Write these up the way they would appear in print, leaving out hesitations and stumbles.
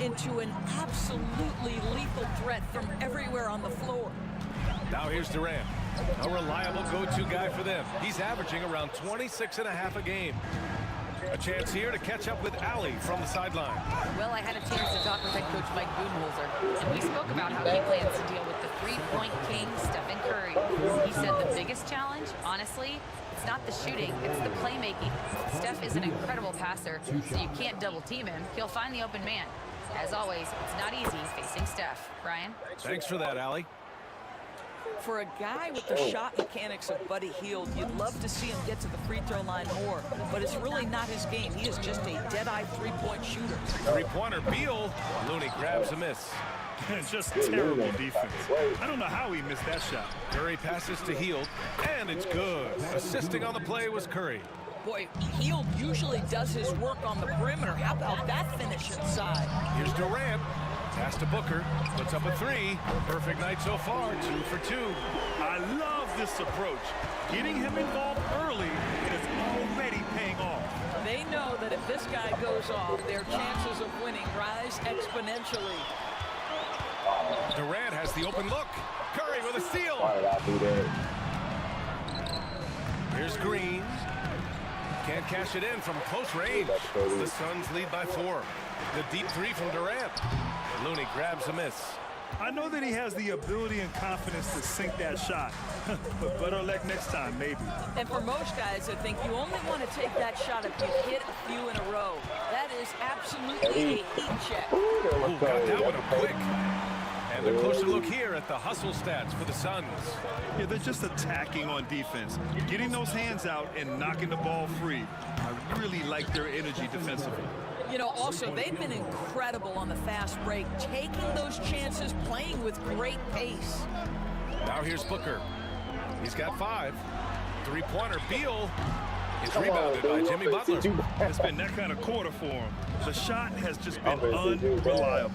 into an absolutely lethal threat from everywhere on the floor. Now here's Durant, a reliable go-to guy for them. He's averaging around 26.5 a game. A chance here to catch up with Allie from the sideline. Well, I had a chance to talk with head coach Mike Budenholzer, and we spoke about how he plans to deal with the three-point king, Stephen Curry. He said the biggest challenge, honestly, it's not the shooting, it's the playmaking. Steph is an incredible passer, so you can't double-team him. He'll find the open man. As always, it's not easy facing Steph. Brian? Thanks for that, Allie. For a guy with the shot mechanics of Buddy Hield, you'd love to see him get to the free throw line more, but it's really not his game. He is just a dead-eye three-point shooter. Three-pointer, Beal. Looney grabs a miss. Just terrible defense. I don't know how he missed that shot. Curry passes to Hield, and it's good. Assisting on the play was Curry. Boy, Hield usually does his work on the perimeter. How about that finish inside? Here's Durant. Pass to Booker. Puts up a three. Perfect night so far. 2 for 2. I love this approach. Getting him involved early is already paying off. They know that if this guy goes off, their chances of winning rise exponentially. Durant has the open look. Curry with a steal. Why did I do that? Here's Green. Can't cash it in from close range. The Suns lead by 4. The deep three from Durant. Looney grabs a miss. I know that he has the ability and confidence to sink that shot. But better luck next time, maybe. And for most guys, I think you only want to take that shot if you hit a few in a row. That is absolutely a heat check. Ooh, got that one quick. And a closer look here at the hustle stats for the Suns. Yeah, they're just attacking on defense. Getting those hands out and knocking the ball free. I really like their energy defensively. You know, also, they've been incredible on the fast break, taking those chances, playing with great pace. Now here's Booker. He's got 5. Three-pointer, Beal. It's rebounded by Jimmy Butler. It's been that kind of quarter for him. The shot has just been unreliable.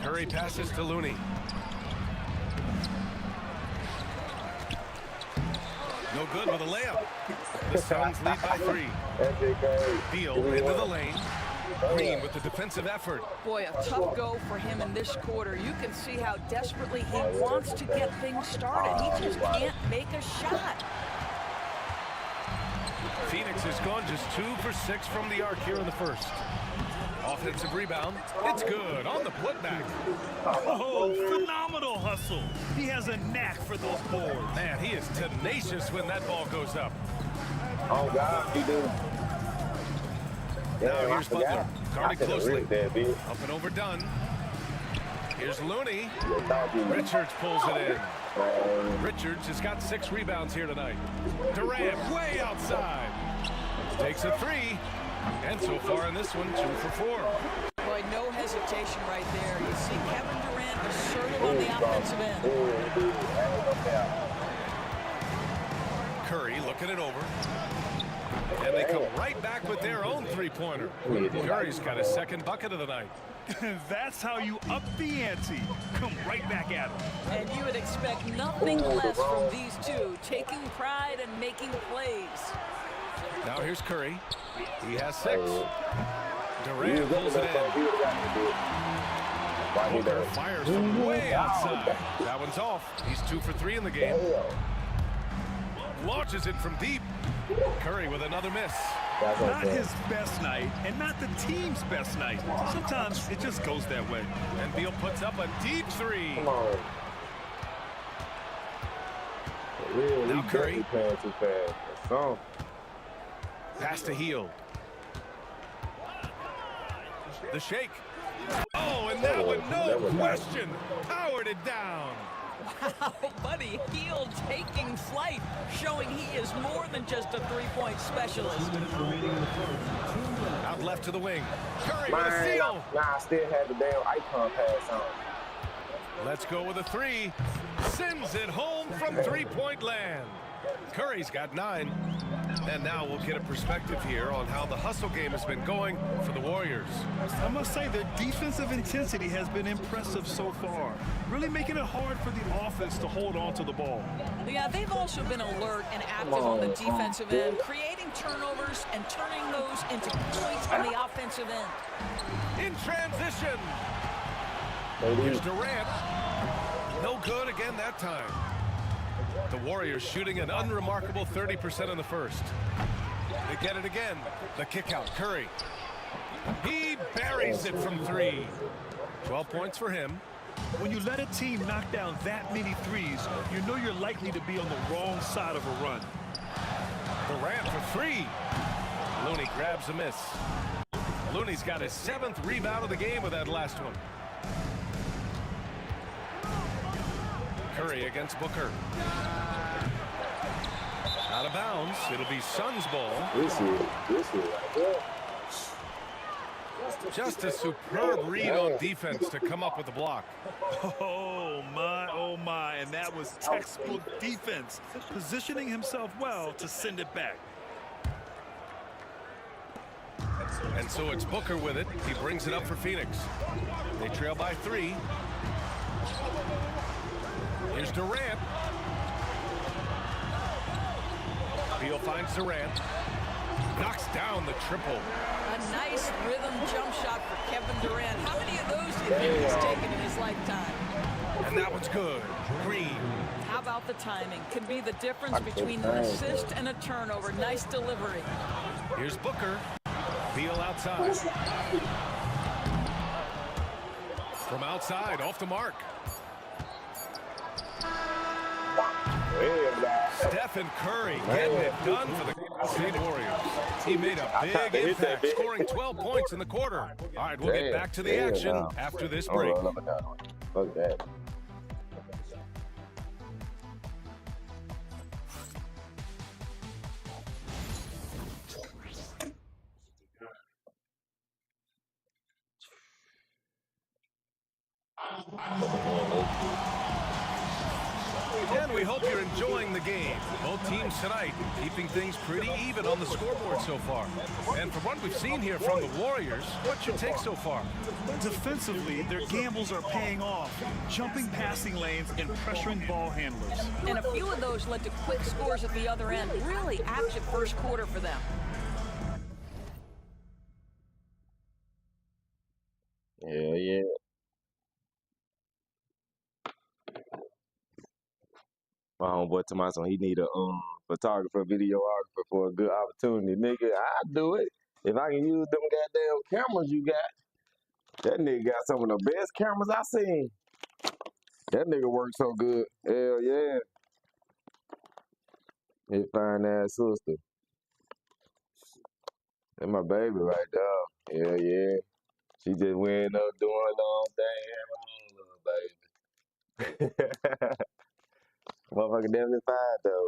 Curry passes to Looney. No good with a layup. The Suns lead by 3. Beal into the lane. Green with the defensive effort. Boy, a tough go for him in this quarter. You can see how desperately he wants to get things started. He just can't make a shot. Phoenix has gone just 2 for 6 from the arc here in the first. Offensive rebound. It's good on the putback. Oh, phenomenal hustle. He has a knack for those boards. Man, he is tenacious when that ball goes up. Oh, God, he do. Now here's Butler. Guarded closely. There, Up and overdone. Here's Looney. Richards pulls it in. Richards has got 6 rebounds here tonight. Durant way outside. Takes a 3. And so far in this one, 2 for 4. Boy, no hesitation right there. You see Kevin Durant assertive on the offensive end. Curry looking it over. And they come right back with their own three-pointer. Curry's got his second bucket of the night. That's how you up the ante. Come right back at him. And you would expect nothing less from these two, taking pride and making plays. Now here's Curry. He has 6. Durant pulls it in. Booker fires from way outside. That one's off. He's 2 for 3 in the game. Launches it from deep. Curry with another miss. Not his best night, and not the team's best night. Sometimes it just goes that way. And Beal puts up a deep 3. Come on. Now Curry. Playing too fast. So. Pass to Hield. The shake. Oh, and that one, no question, powered it down. Wow, Buddy Hield taking flight, showing he is more than just a three-point specialist. Out left to the wing. Curry with a steal. Nah, I still had the damn icon pass on. Let's go with a 3. Sends it home from three-point land. Curry's got 9. And now we'll get a perspective here on how the hustle game has been going for the Warriors. I must say their defensive intensity has been impressive so far, really making it hard for the offense to hold on to the ball. Yeah, they've also been alert and active on the defensive end, creating turnovers and turning those into points on the offensive end. In transition. Here's Durant. No good again that time. The Warriors shooting an unremarkable 30% in the first. They get it again. The kick out, Curry. He buries it from 3. 12 points for him. When you let a team knock down that many threes, you know you're likely to be on the wrong side of a run. Durant for 3. Looney grabs a miss. Looney's got his 7th rebound of the game with that last one. Curry against Booker. Out of bounds. It'll be Suns ball. This is Just a superb read on defense to come up with the block. Oh my, and that was textbook defense, positioning himself well to send it back. And so it's Booker with it. He brings it up for Phoenix. They trail by 3. Here's Durant. Beal finds Durant. Knocks down the triple. A nice rhythm jump shot for Kevin Durant. How many of those do you think he's taken in his lifetime? And that one's good. Green. How about the timing? Could be the difference between an assist and a turnover. Nice delivery. Here's Booker. Beal outside. From outside, off the mark. Stephen Curry getting it done for the State Warriors. He made a big impact, scoring 12 points in the quarter. All right, we'll get back to the action after this break. Fuck that. And we hope you're enjoying the game. Both teams tonight keeping things pretty even on the scoreboard so far. And from what we've seen here from the Warriors, what's your take so far? Defensively, their gambles are paying off, jumping passing lanes and pressuring ball handlers. And a few of those led to quick scores at the other end. Really active first quarter for them. Yeah. My homeboy Tomaso, he need a photographer, videographer for a good opportunity. Nigga, I do it. If I can use them goddamn cameras you got. That nigga got some of the best cameras I seen. That nigga works so good. Hell yeah. His fine ass sister. That's my baby right there. Hell yeah. She just went up doing her own thing, little baby. Motherfucker definitely fine though.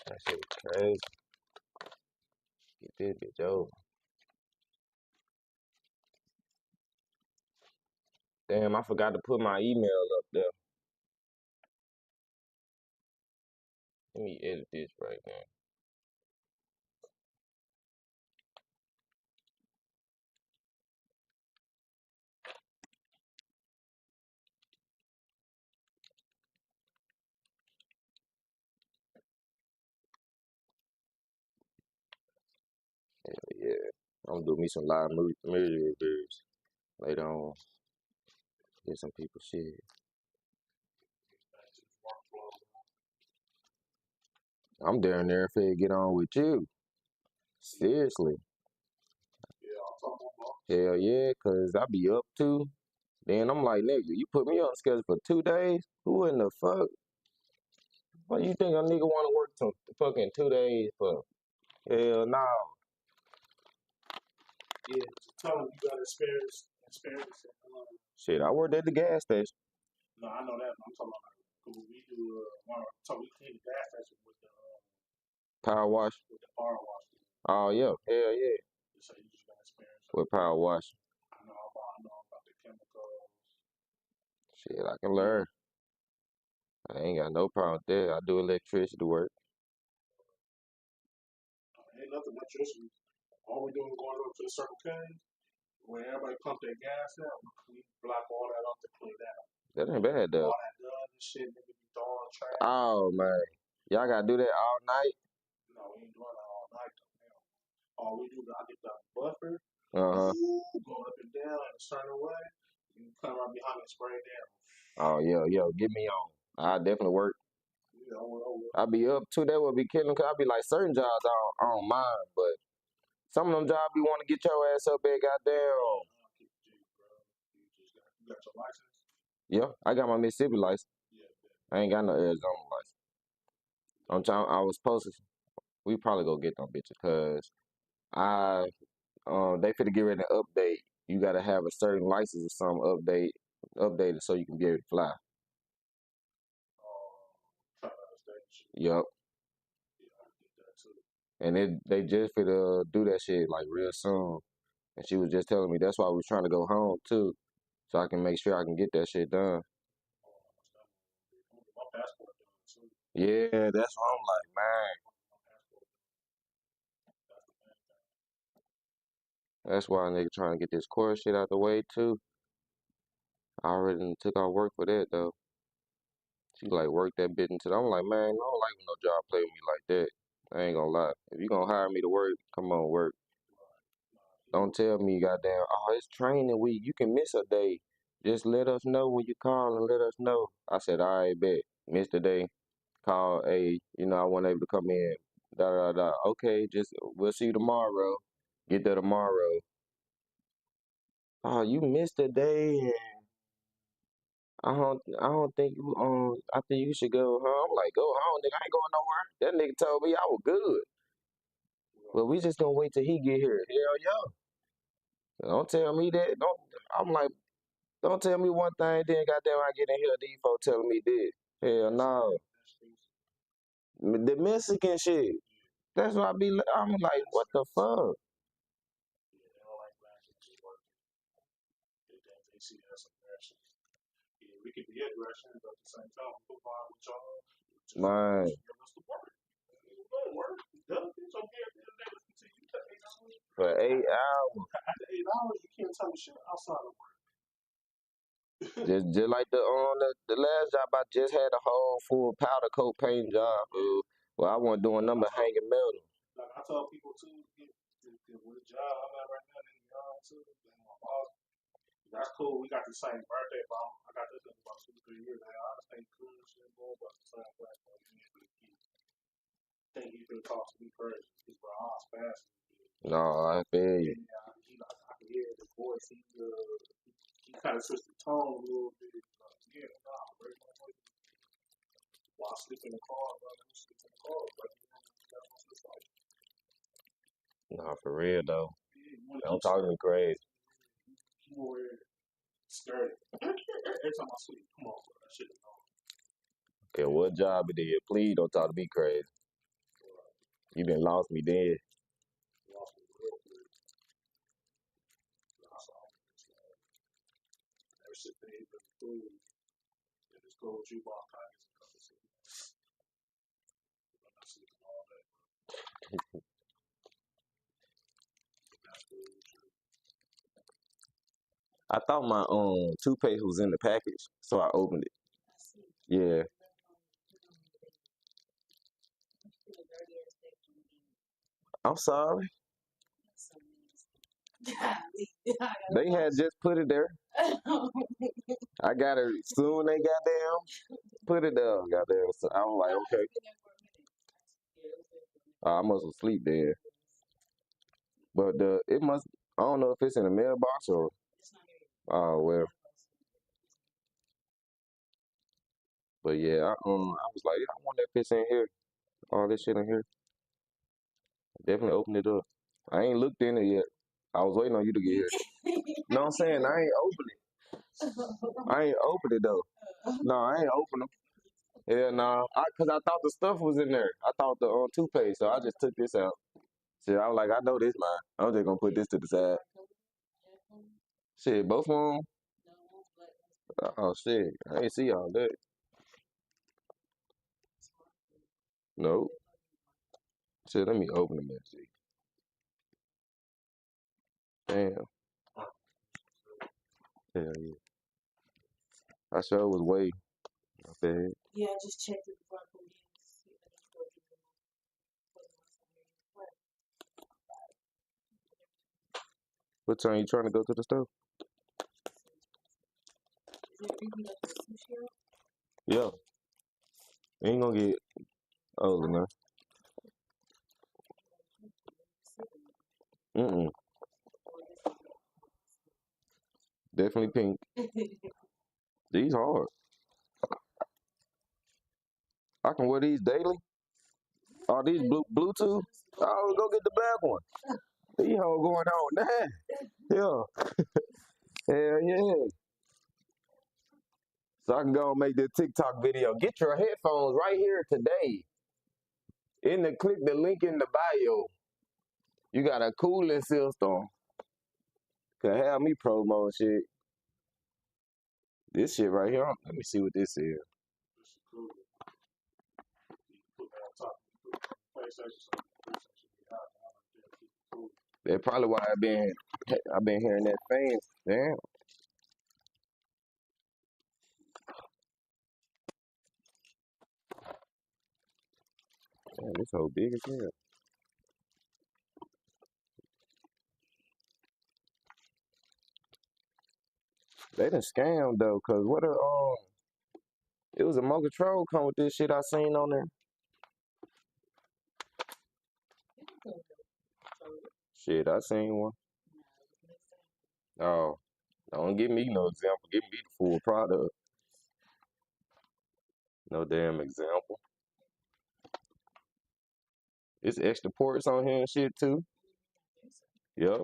That shit crazy. Get this bitch over. Damn, I forgot to put my email up there. Let me edit this right now. Yeah, I'm gonna do me some live movie reviews later on. Get some people shit. I'm down there if they get on with you. Seriously. Hell yeah, cause I be up too. Then I'm like, nigga, you put me on schedule for 2 days? Who in the fuck? What you think a nigga wanna work some fucking 2 days for? Hell no. Yeah, just tell them you got experience. Shit, I worked at the gas station. No, I know that. I'm talking about because we do. We clean the gas station with the Power wash. power wash. Oh yeah, hell yeah. So you just got experience. With power wash. I know about the chemicals. Shit, I can learn. I ain't got no problem with that. I do electricity work. Ain't nothing electricity. All we doing is going over to the Circle K. When everybody pump their gas out, we block all that off to clean that up. That ain't bad though. All that done and shit, nigga be throwing trash. Oh man, y'all gotta do that all night. No, we ain't doing that all night though. Man. All we do is I get the buffer, go up and down in a certain way. You come right behind and spray down. Oh yeah, get me on. I definitely work. Yeah, I I be up too. That would be killing. Cause I be like certain jobs I don't mind, but some of them jobs you want to get your ass up there, goddamn. You got your license? Yeah, I got my Mississippi license. Yeah. I ain't got no Arizona license. I'm trying. I was supposed to. We probably go get them bitches, cause they finna get ready to update. You gotta have a certain license or something updated so you can be able to fly. Trying to understand shit. Yup. Yeah, I get that too. And they just finna do that shit like real soon. And she was just telling me that's why we was trying to go home too, so I can make sure I can get that shit done. My passport done too. Yeah, that's why I'm like, man. That's why a nigga trying to get this course shit out the way too. I already done took out work for that though. She like work that bitch until I'm like, man, I don't like when no job play with me like that. I ain't gonna lie. If you gonna hire me to work, come on, work. Don't tell me, goddamn, oh, it's training week. You can miss a day. Just let us know when you call and let us know. I said, all right, bet. Missed a day. Call, hey, I wasn't able to come in. Da da da. Okay, we'll see you tomorrow. Get there tomorrow. Oh, you missed a day, and I don't think I think you should go home. I'm like, go home, nigga. I ain't going nowhere. That nigga told me I was good. Well, we just gonna wait till he get here. Hell yeah. Don't tell me that. I'm like, don't tell me one thing, then goddamn I get in here, these folks telling me this. Hell no. The Mexican shit. That's what I'm like, what the fuck? Yeah, they don't like black people working. They see that as aggression. Yeah, we can be aggression, but at the same time, we go by with y'all. Man. Give us the work. We don't work. It's okay at the end of the day. Listen to you for 8 hours. For 8 hours. After 8 hours, you can't tell me shit outside of work. Just like the last job, I just had a whole full powder coat paint job, dude. Well, I wasn't doing nothing but hanging metal. Like I tell people too, with the job I'm at right now, they young too, and my boss. That's cool. We got the same birthday, but I got this in about 2-3 years. I honestly ain't cool and shit, bro, but the same black boy, you ain't really keep. Think he could talk to me crazy. He's bro, I was fast. No, I feel you. I can hear the voice. He kind of switched the tone a little bit. Yeah, nah, break my voice. While I sleep in the car, bro, I sleep in the car, but that's what it's like. Nah, for real though. Yeah, Don't talk to me crazy. You more scared. Every time I sleep, come on, bro, that shit is on. Yeah, what job it is? Please don't talk to me crazy. You been lost me dead. Lost me real good. That's all. Every shit they been food. And this gold jukebox package and cup of soup. I'm not sleeping all day, bro. That's cool. I thought my toothpaste was in the package, so I opened it. Yeah. I'm sorry. They had just put it there. I got it soon. They got down, put it there. Goddamn. So I was like, okay. I must have sleep there. But it must. I don't know if it's in the mailbox or. Oh well. But yeah, I was like, I wonder if it's in here. All this shit in here. Definitely opened it up. I ain't looked in it yet. I was waiting on you to get here. No, I'm saying I ain't open it. I ain't open it though. No, I ain't open them. Yeah, nah. Cause I thought the stuff was in there. I thought the toothpaste, so I just took this out. Shit, I was like, I know this mine. I'm just gonna put this to the side. Shit, both of them. Oh shit, I ain't see all that. Nope. Shit, let me open them and see. Damn. Hell yeah. I sure was way. My bad. Yeah, I just checked it before I put it in to see if I need to go get them. What time you trying to go to the store? Is there anything like the sushi roll? Yeah. Ain't gonna get old enough. Mm-mm. Definitely pink. These hard. I can wear these daily. Are these Bluetooth? I'll go get the black one. These hoes going on now. Yeah. Hell yeah. So I can go and make this TikTok video. Get your headphones right here today. Click the link in the bio. You got a cooling system. Could have me promo shit. This shit right here. Let me see what this is. This is cool. You put that on top. You put PlayStation, so PlayStation be out. I like that. Keep it cool. That's probably why I've been hearing that fan. Damn. Damn, this whole big as hell. They done scammed though, cause it was a Mo Control come with this shit I seen on there. Shit, I seen one. Oh, don't give me no example. Give me the full product. No damn example. It's extra ports on here and shit too. Yup.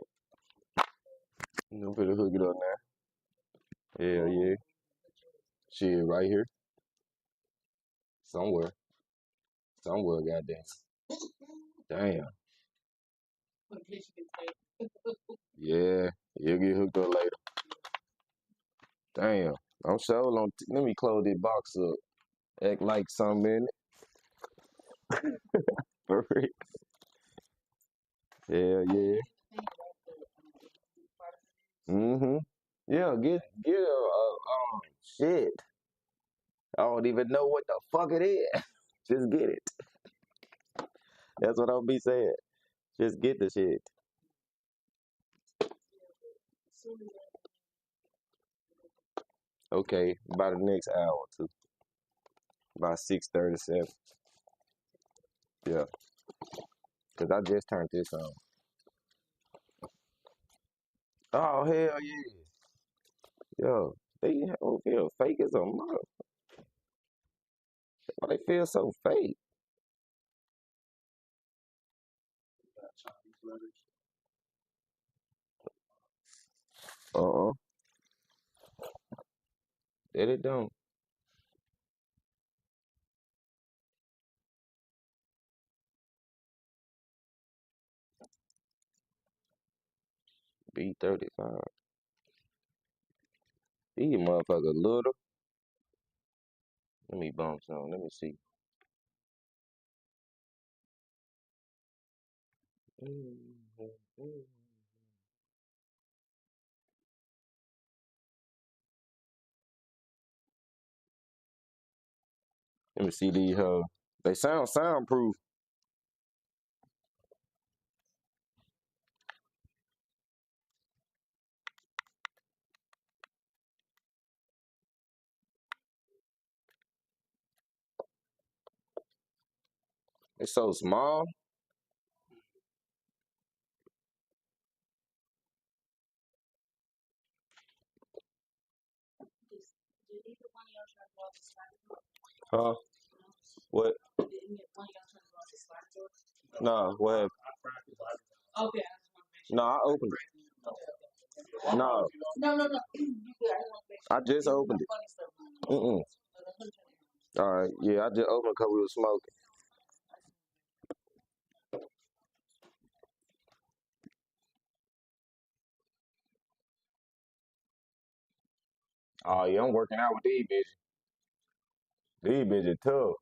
I'm gonna hook it up now. Hell yeah. Shit right here. Somewhere. Somewhere, goddamn. Damn. Yeah, you'll get hooked up later. Damn. I'm sure on. Let me close this box up. Act like something in it. For real. Hell yeah. Mm-hmm. Yeah, get shit. I don't even know what the fuck it is. Just get it. That's what I'll be saying. Just get the shit. Okay, by the next hour or two. By 6:37. Yeah. Cause I just turned this on. Oh hell yeah. Yo, they feel fake as a mother. Why they feel so fake? You got Chinese letters. That it don't. B35. These motherfuckers little. Let me bump some. Let me see. Let me see these they sound soundproof. It's so small. Did either one of y'all try to go out to Spider Door? Huh? What? Did either one of y'all try to go out to Spider Door? Nah, what happened? I cracked it, but I didn't. Okay, I just want to make sure. No, I opened it. Okay. No, No. You good. I just want to make sure. I just opened it. Funny stuff going on. All right, yeah, I just opened it because we were smoking. Oh, yeah, I'm working out with these bitches. These bitches tough.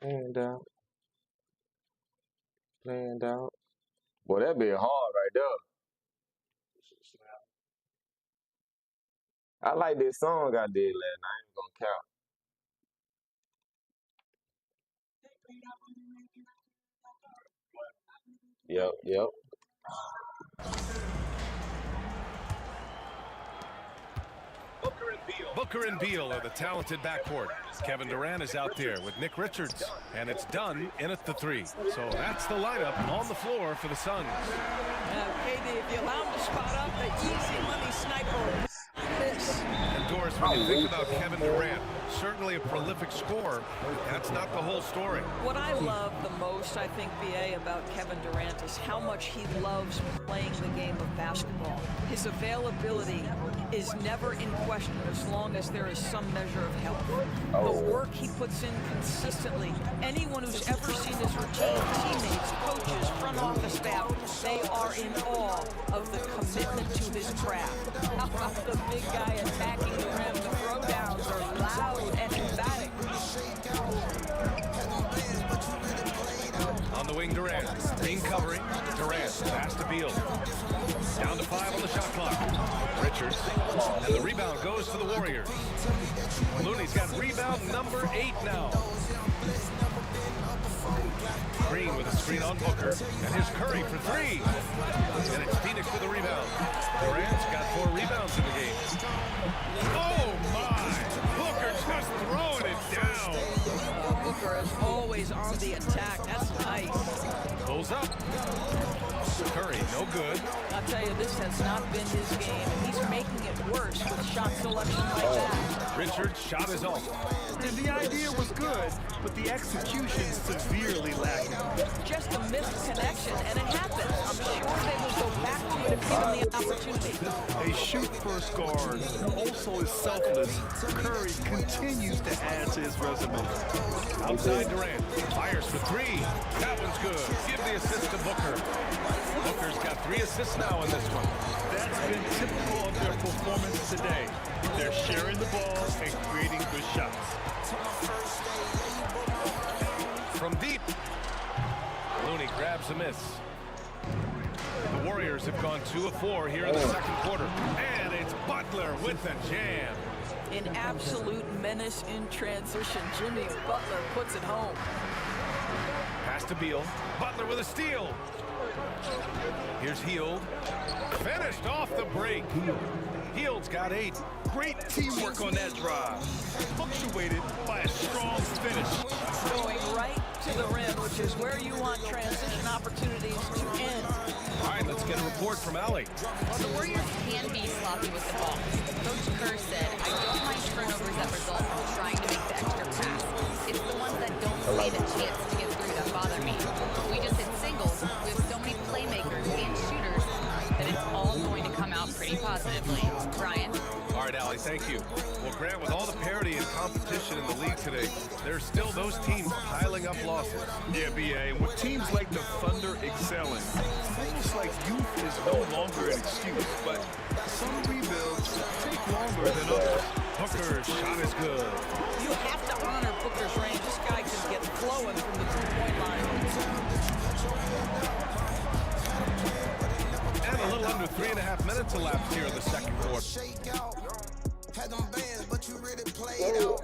And out, planned out. Boy, that be hard right there. I like this song I did last night. I ain't gonna count. Yep. Booker and Beal are the talented backcourt. Kevin Durant is out there with Nick Richards, and it's done in at the 3. So that's the lineup on the floor for the Suns. KD, if you allow him to spot up the easy money sniper, miss. And Doris, when you think about Kevin Durant, certainly a prolific scorer, that's not the whole story. What I love the most, I think, BA, about Kevin Durant is how much he loves playing the game of basketball. His availability is never in question as long as there is some measure of health. The work he puts in consistently. Anyone who's ever seen his routine, teammates, coaches, front office staff, they are in awe of the commitment to his craft. How about the big guy attacking the rim? The throwdowns are loud and emphatic. On the wing, Durant. Team covering. Durant. Pass to Beal. Down to 5 on the shot clock. Richards. And the rebound goes to the Warriors. Looney's got rebound number 8 now. Green with a screen on Booker. And here's Curry for 3. And it's Phoenix with a rebound. Durant's got 4 rebounds in the game. Oh, my! Booker just throwing it down. Booker is always on the attack. That's nice. Pulls up. Curry, no good. I'll tell you, this has not been his game. He's making it worse with shot selection like that. Richard's shot is off. And the idea was good, but the execution severely lacking. Just a missed connection, and it happens. I'm sure they will go back to it if given the opportunity. A shoot-first guard who also is selfless, Curry continues to add to his resume. Outside Durant. Fires for 3. That one's good. Give the assist to Booker. Booker's got 3 assists now in this one. That's been typical of their performance today. They're sharing the ball and creating good shots. From deep. Looney grabs a miss. The Warriors have gone 2 of 4 here in the second quarter. And it's Butler with the jam. An absolute menace in transition. Jimmy Butler puts it home. Pass to Beal. Butler with a steal. Here's Hield. Finished off the break. Hield's got 8. Great teamwork on that drive. Punctuated by a strong finish. Going right to the rim, which is where you want transition opportunities to end. All right, let's get a report from Allie. Well, the Warriors can be sloppy with the ball. Coach Kerr said, I don't mind turnovers that result from trying to make the extra pass. It's the ones that don't see the chance to get through that bother me. We just hit singles. We have so many playmakers and shooters that it's all going to come out pretty positively. Brian? All right, Allie, thank you. Well, Grant, with all the parity and competition in the league today, there's still those teams piling up losses. Yeah, BA, with teams like the Thunder excelling, it's almost like youth is no longer an excuse, but some rebuilds take longer than others. Booker's shot is good. You have to honor Booker's range. This guy can get flowing from the three-point line. And a little under 3.5 minutes elapsed here in the second quarter. Had them bands, but you really played out.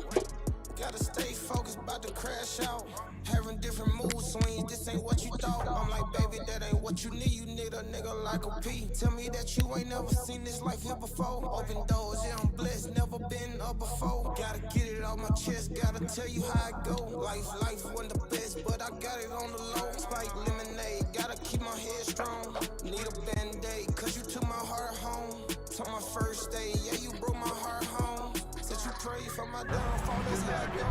Gotta stay focused, about to crash out. Having different mood swings, this ain't what you thought. I'm like, baby, that ain't what you need. You need a nigga like a P. Tell me that you ain't never seen this life here before. Open doors, yeah, I'm blessed, never been up before. Gotta get it off my chest, gotta tell you how I go. Life wasn't the best, but I got it on the low. Spike lemonade, gotta keep my head strong. Need a band-aid, cause you took my heart home. Took my first day, yeah, you broke my heart home. Said you pray for my downfall, that's how I go.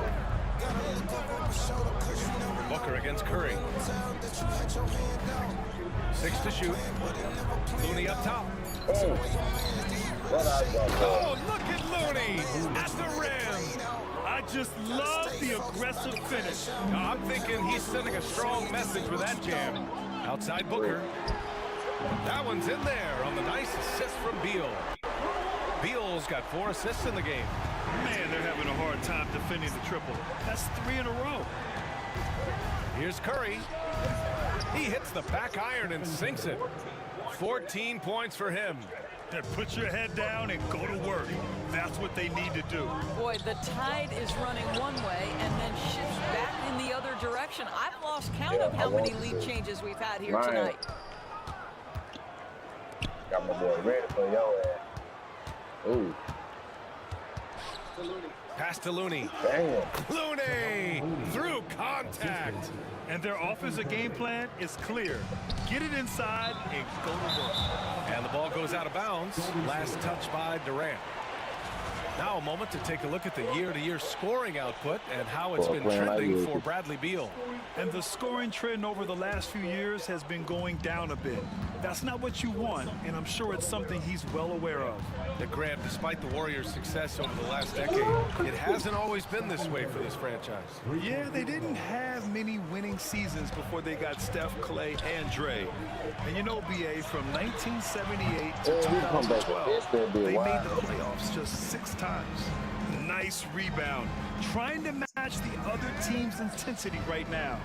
Gotta look over my shoulder, cause you never know. Booker against Curry. Tell that you had your hand out. 6 to shoot. Looney up top. What I got, Oh, look at Looney at the rim. I just love the aggressive finish. I'm thinking he's sending a strong message with that jam. Outside Booker. That one's in there on the nice assist from Beal. Beal's got 4 assists in the game. Man, they're having a hard time defending the triple. That's 3 in a row. Here's Curry. He hits the back iron and sinks it. 14 points for him. Then put your head down and go to work. That's what they need to do. Boy, the tide is running one way and then shifts back in the other direction. I've lost count of how many lead changes we've had here tonight. Got my boy ready for your ass. Ooh. Pass to Looney. Damn. Looney through contact. And their offensive game plan is clear. Get it inside and go to work. And the ball goes out of bounds. Last touch by Durant. Now a moment to take a look at the year-to-year scoring output and how it's been trending for Bradley Beal. And the scoring trend over the last few years has been going down a bit. That's not what you want, and I'm sure it's something he's well aware of. The Grant, despite the Warriors' success over the last decade, it hasn't always been this way for this franchise. Yeah, they didn't have many winning seasons before they got Steph, Clay, and Dre. And you know, BA, from 1978 to 2012, they made the playoffs just 6 times. Nice rebound. Trying to match the other team's intensity right now.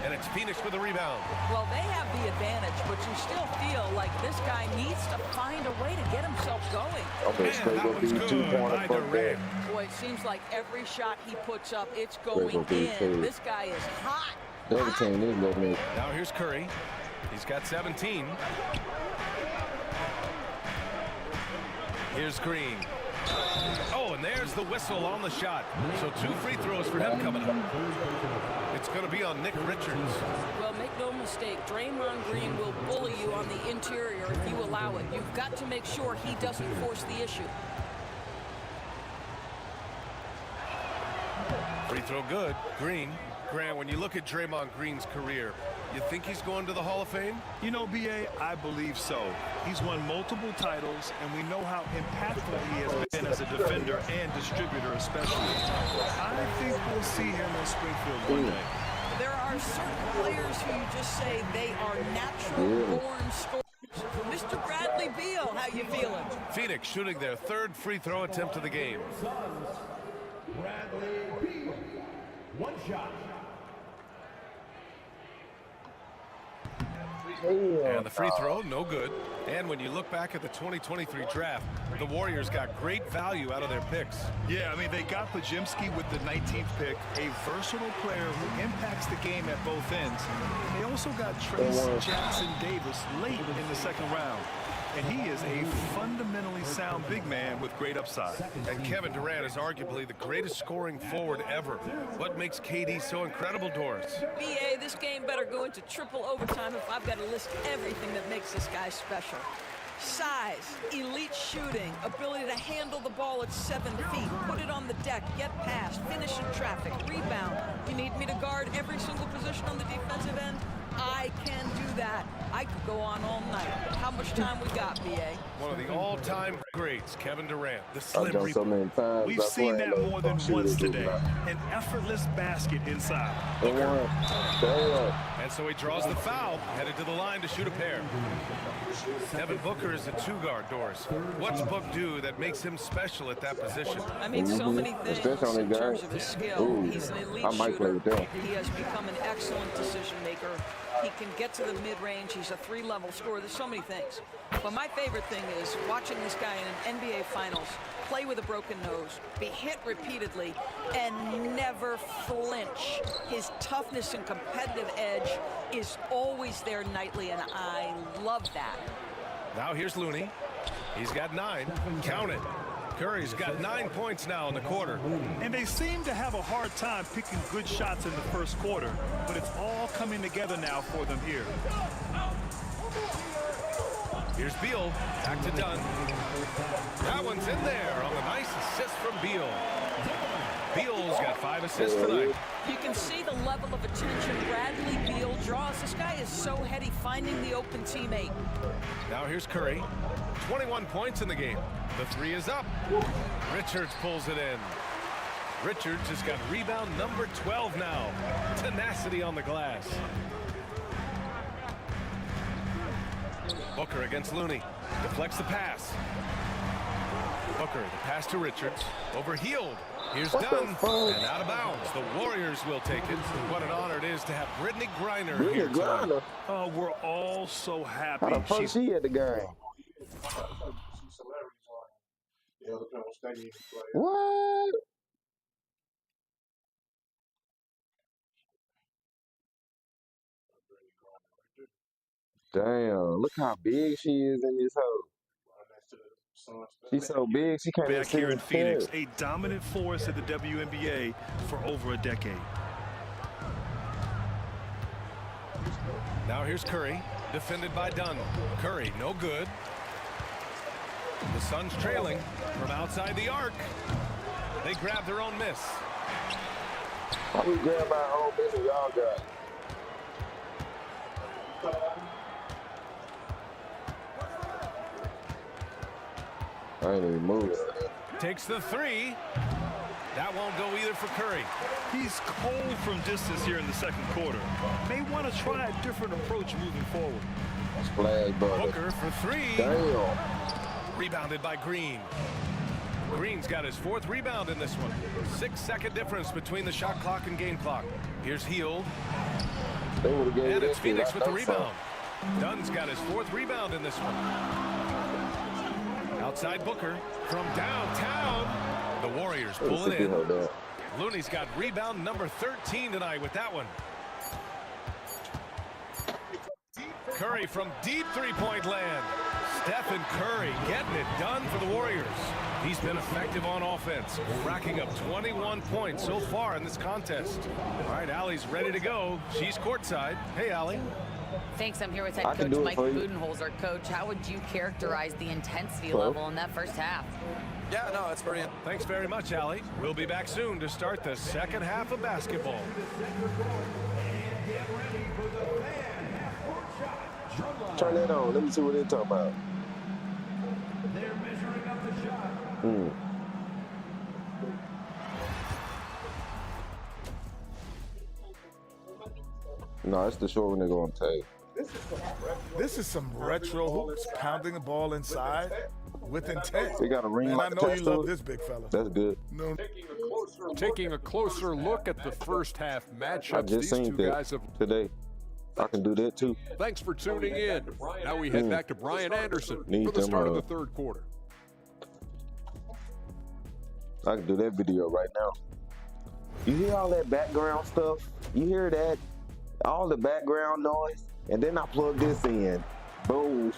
And it's Phoenix with the rebound. Well, they have the advantage, but you still feel like this guy needs to find a way to get himself going. Okay, Man, straight that go one's be good 2-pointer by for Durant. Boy, it seems like every shot he puts up, it's going in. This guy is hot. 17 is little me. Now here's Curry. He's got 17. Here's Green. Oh, and there's the whistle on the shot. So 2 free throws for him coming up. It's going to be on Nick Richards. Well, make no mistake, Draymond Green will bully you on the interior if you allow it. You've got to make sure he doesn't force the issue. Free throw good. Green. Grant, when you look at Draymond Green's career, you think he's going to the Hall of Fame? You know, BA, I believe so. He's won multiple titles, and we know how impactful he has been as a defender and distributor especially. I think we'll see him in Springfield one day. There are certain players who you just say they are natural-born scorers. Mr. Bradley Beal, how you feeling? Phoenix shooting their 3rd free throw attempt of the game. Bradley Beal, 1 shot. And the free throw, no good. And when you look back at the 2023 draft, the Warriors got great value out of their picks. Yeah, I mean, they got Pajimski with the 19th pick, a versatile player who impacts the game at both ends. They also got Trace Jackson Davis late in the 2nd round. And he is a fundamentally sound big man with great upside. And Kevin Durant is arguably the greatest scoring forward ever. What makes KD so incredible, Doris? BA, this game better go into triple overtime if I've got to list everything that makes this guy special. Size, elite shooting, ability to handle the ball at 7 feet, put it on the deck, get past, finish in traffic, rebound. You need me to guard every single position on the defensive end? I can do that. I could go on all night. How much time we got, BA? One of the all-time greats, Kevin Durant, the Slim Reaper. So many times. We've seen that more than once today. An effortless basket inside. And so he draws the foul, headed to the line to shoot a pair. Devin Booker is a 2-guard, Doris. What's Book do that makes him special at that position? I mean, so many things in terms of his skill. He's an elite shooter. He has become an excellent decision maker. He can get to the mid-range. He's a 3-level scorer. There's so many things. But my favorite thing is watching this guy in an NBA Finals play with a broken nose, be hit repeatedly, and never flinch. His toughness and competitive edge is always there nightly, and I love that. Now here's Looney. He's got 9. Count it. Curry's got 9 points now in the quarter. And they seem to have a hard time picking good shots in the 1st quarter, but it's all coming together now for them here. Here's Beal, back to Dunn. That one's in there on the nice assist from Beal. Beal's got 5 assists tonight. You can see the level of attention Bradley Beal draws. This guy is so heady finding the open teammate. Now here's Curry. 21 points in the game. The 3 is up. Richards pulls it in. Richards has got rebound number 12 now. Tenacity on the glass. Booker against Looney. Deflects the pass. Booker, the pass to Richards. Over Hield. Here's Dunn. And out of bounds. The Warriors will take it. What an honor it is to have Brittney Griner here tonight. We're all so happy. How the fuck she at the game? What? Damn, look how big she is in this hole. She's so big, she can't even Back here in see Phoenix, a dominant force at the WNBA for over a decade. Now here's Curry, defended by Dunn. Curry, no good. The Suns trailing from outside the arc. They grab their own miss. How we grab our own miss and y'all got it? I ain't even moving. Takes the three. That won't go either for Curry. He's cold from distance here in the second quarter. May want to try a different approach moving forward. Splash bucket. Booker for three. Damn. Rebounded by Green. Green's got his 4th rebound in this one. 6-second difference between the shot clock and game clock. Here's Hield. And it's Phoenix with the rebound. Dunn's got his 4th rebound in this one. Outside Booker from downtown. The Warriors pull it in. Looney's got rebound number 13 tonight with that one. Curry from deep three-point land. Stephen Curry getting it done for the Warriors. He's been effective on offense, racking up 21 points so far in this contest. All right, Allie's ready to go. She's courtside. Hey, Allie. Thanks. I'm here with head coach Mike Budenholzer. Coach, how would you characterize the intensity level in that first half? Yeah, no, it's pretty. Thanks very much, Allie. We'll be back soon to start the second half of basketball. Turn that on. Let me see what they're talking about. They're measuring up the shot. No, it's the short one they're going to take. This is some retro hoops, pounding the ball inside with intent. They got a ring Man, like I know you that love too. this big fella. That's good. No. Taking a closer look at the first half I matchups, just these seen two that guys have. today. I can do that too. Thanks for tuning in. Now we head back to Brian Anderson Need for the them, start of the third quarter. I can do that video right now. You hear all that background stuff? You hear that? All the background noise? And then I plug this in. Boom.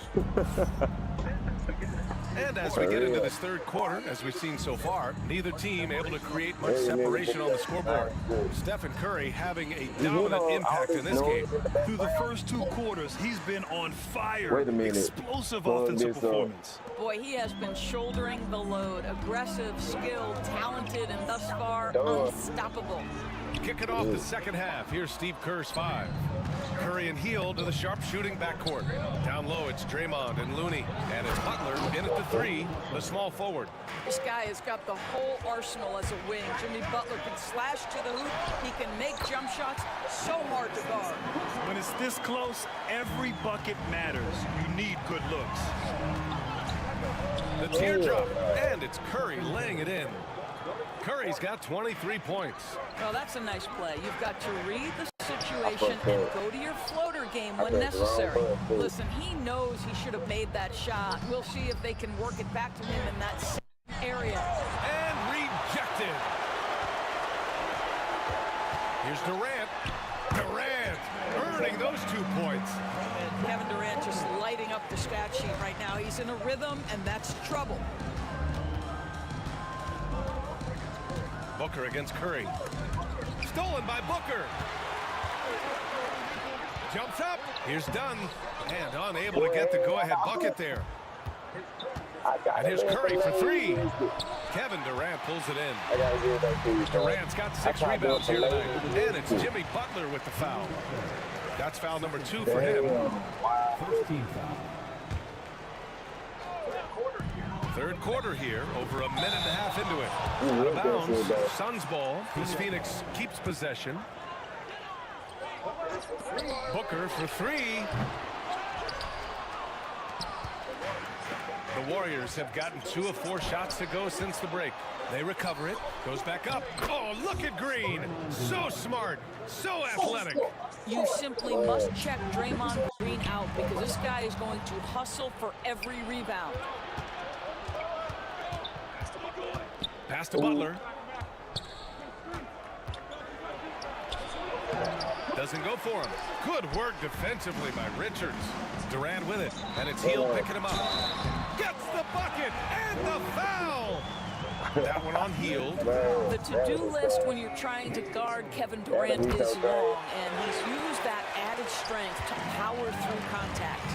And as we get into this third quarter, as we've seen so far, neither team able to create much separation on the scoreboard. Stephen Curry having a dominant impact in this game. Through the first 2 quarters, he's been on fire. Wait a minute. Explosive offensive performance. Boy, he has been shouldering the load. Aggressive, skilled, talented, and thus far unstoppable. Kicking off the second half. Here's Steve Kerr's 5. Curry and Hield to the sharp-shooting backcourt. Down low, it's Draymond and Looney. And it's Butler in at the 3, the small forward. This guy has got the whole arsenal as a wing. Jimmy Butler can slash to the hoop. He can make jump shots. So hard to guard. When it's this close, every bucket matters. You need good looks. The teardrop, and it's Curry laying it in. Curry's got 23 points. Well, that's a nice play. You've got to read the situation and go to your floater game when necessary. Listen, he knows he should have made that shot. We'll see if they can work it back to him in that area. And rejected. Here's Durant. Durant earning those 2 points. And Kevin Durant just lighting up the stat sheet right now. He's in a rhythm, and that's trouble. Booker against Curry. Stolen by Booker. Jumps up. Here's Dunn. And unable to get the go-ahead bucket there. And here's Curry for 3. Kevin Durant pulls it in. Durant's got 6 rebounds here tonight. And it's Jimmy Butler with the foul. That's foul number 2 for him. first team foul. Third quarter here, over a minute and a half into it. Out of bounds, Suns ball, as Phoenix keeps possession. Booker for three. The Warriors have gotten 2 of 4 shots to go since the break. They recover it, goes back up. Oh, look at Green. So smart, so athletic. You simply must check Draymond Green out because this guy is going to hustle for every rebound. Pass to Butler. Doesn't go for him. Good work defensively by Richards. Durant with it, and it's Hield picking him up. Gets the bucket and the foul. That one on Hield. The to-do list when you're trying to guard Kevin Durant is long, and he's used that added strength to power through contact.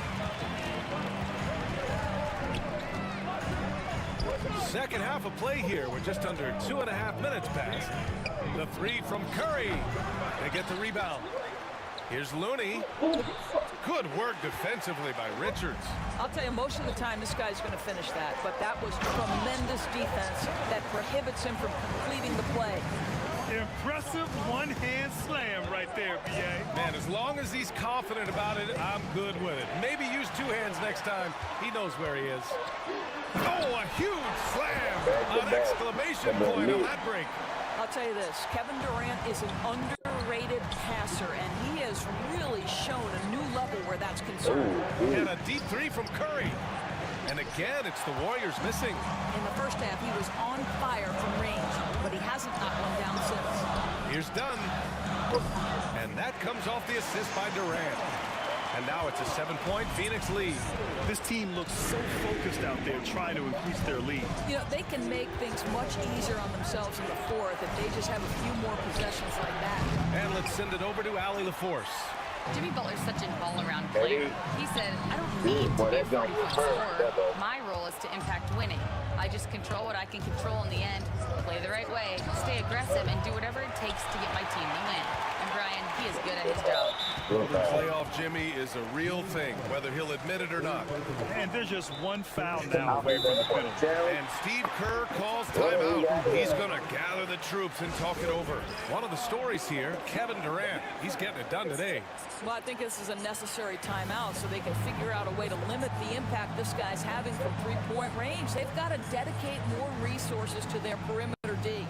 Second half of play here. We're just under 2.5 minutes past. The three from Curry. They get the rebound. Here's Looney. Good work defensively by Richards. I'll tell you, most of the time this guy's going to finish that, but that was tremendous defense that prohibits him from completing the play. Impressive one-hand slam right there, B.A. Man, as long as he's confident about it, I'm good with it. Maybe use 2 hands next time. He knows where he is. Oh, a huge slam! An exclamation point on that break. I'll tell you this, Kevin Durant is an underrated passer, and he has really shown a new level where that's concerned. And a deep three from Curry. And again, it's the Warriors missing. In the first half, he was on fire from range, but he hasn't knocked one down since. Here's Dunn. And that comes off the assist by Durant. And now it's a 7-point Phoenix lead. This team looks so focused out there trying to increase their lead. You know, they can make things much easier on themselves in the fourth if they just have a few more possessions like that. And let's send it over to Allie LaForce. Jimmy Butler's such an all-around player. He said, I don't need to be a 40-point scorer. My role is to impact winning. I just control what I can control in the end, play the right way, stay aggressive, and do whatever it takes to get my team to win. And Brian, he is good at his job. Playoff Jimmy is a real thing, whether he'll admit it or not. And there's just one foul now away from the penalty. And Steve Kerr calls timeout. He's going to gather the troops and talk it over. One of the stories here, Kevin Durant. He's getting it done today. Well, I think this is a necessary timeout so they can figure out a way to limit the impact this guy's having from three-point range. They've got to dedicate more resources to their perimeter D.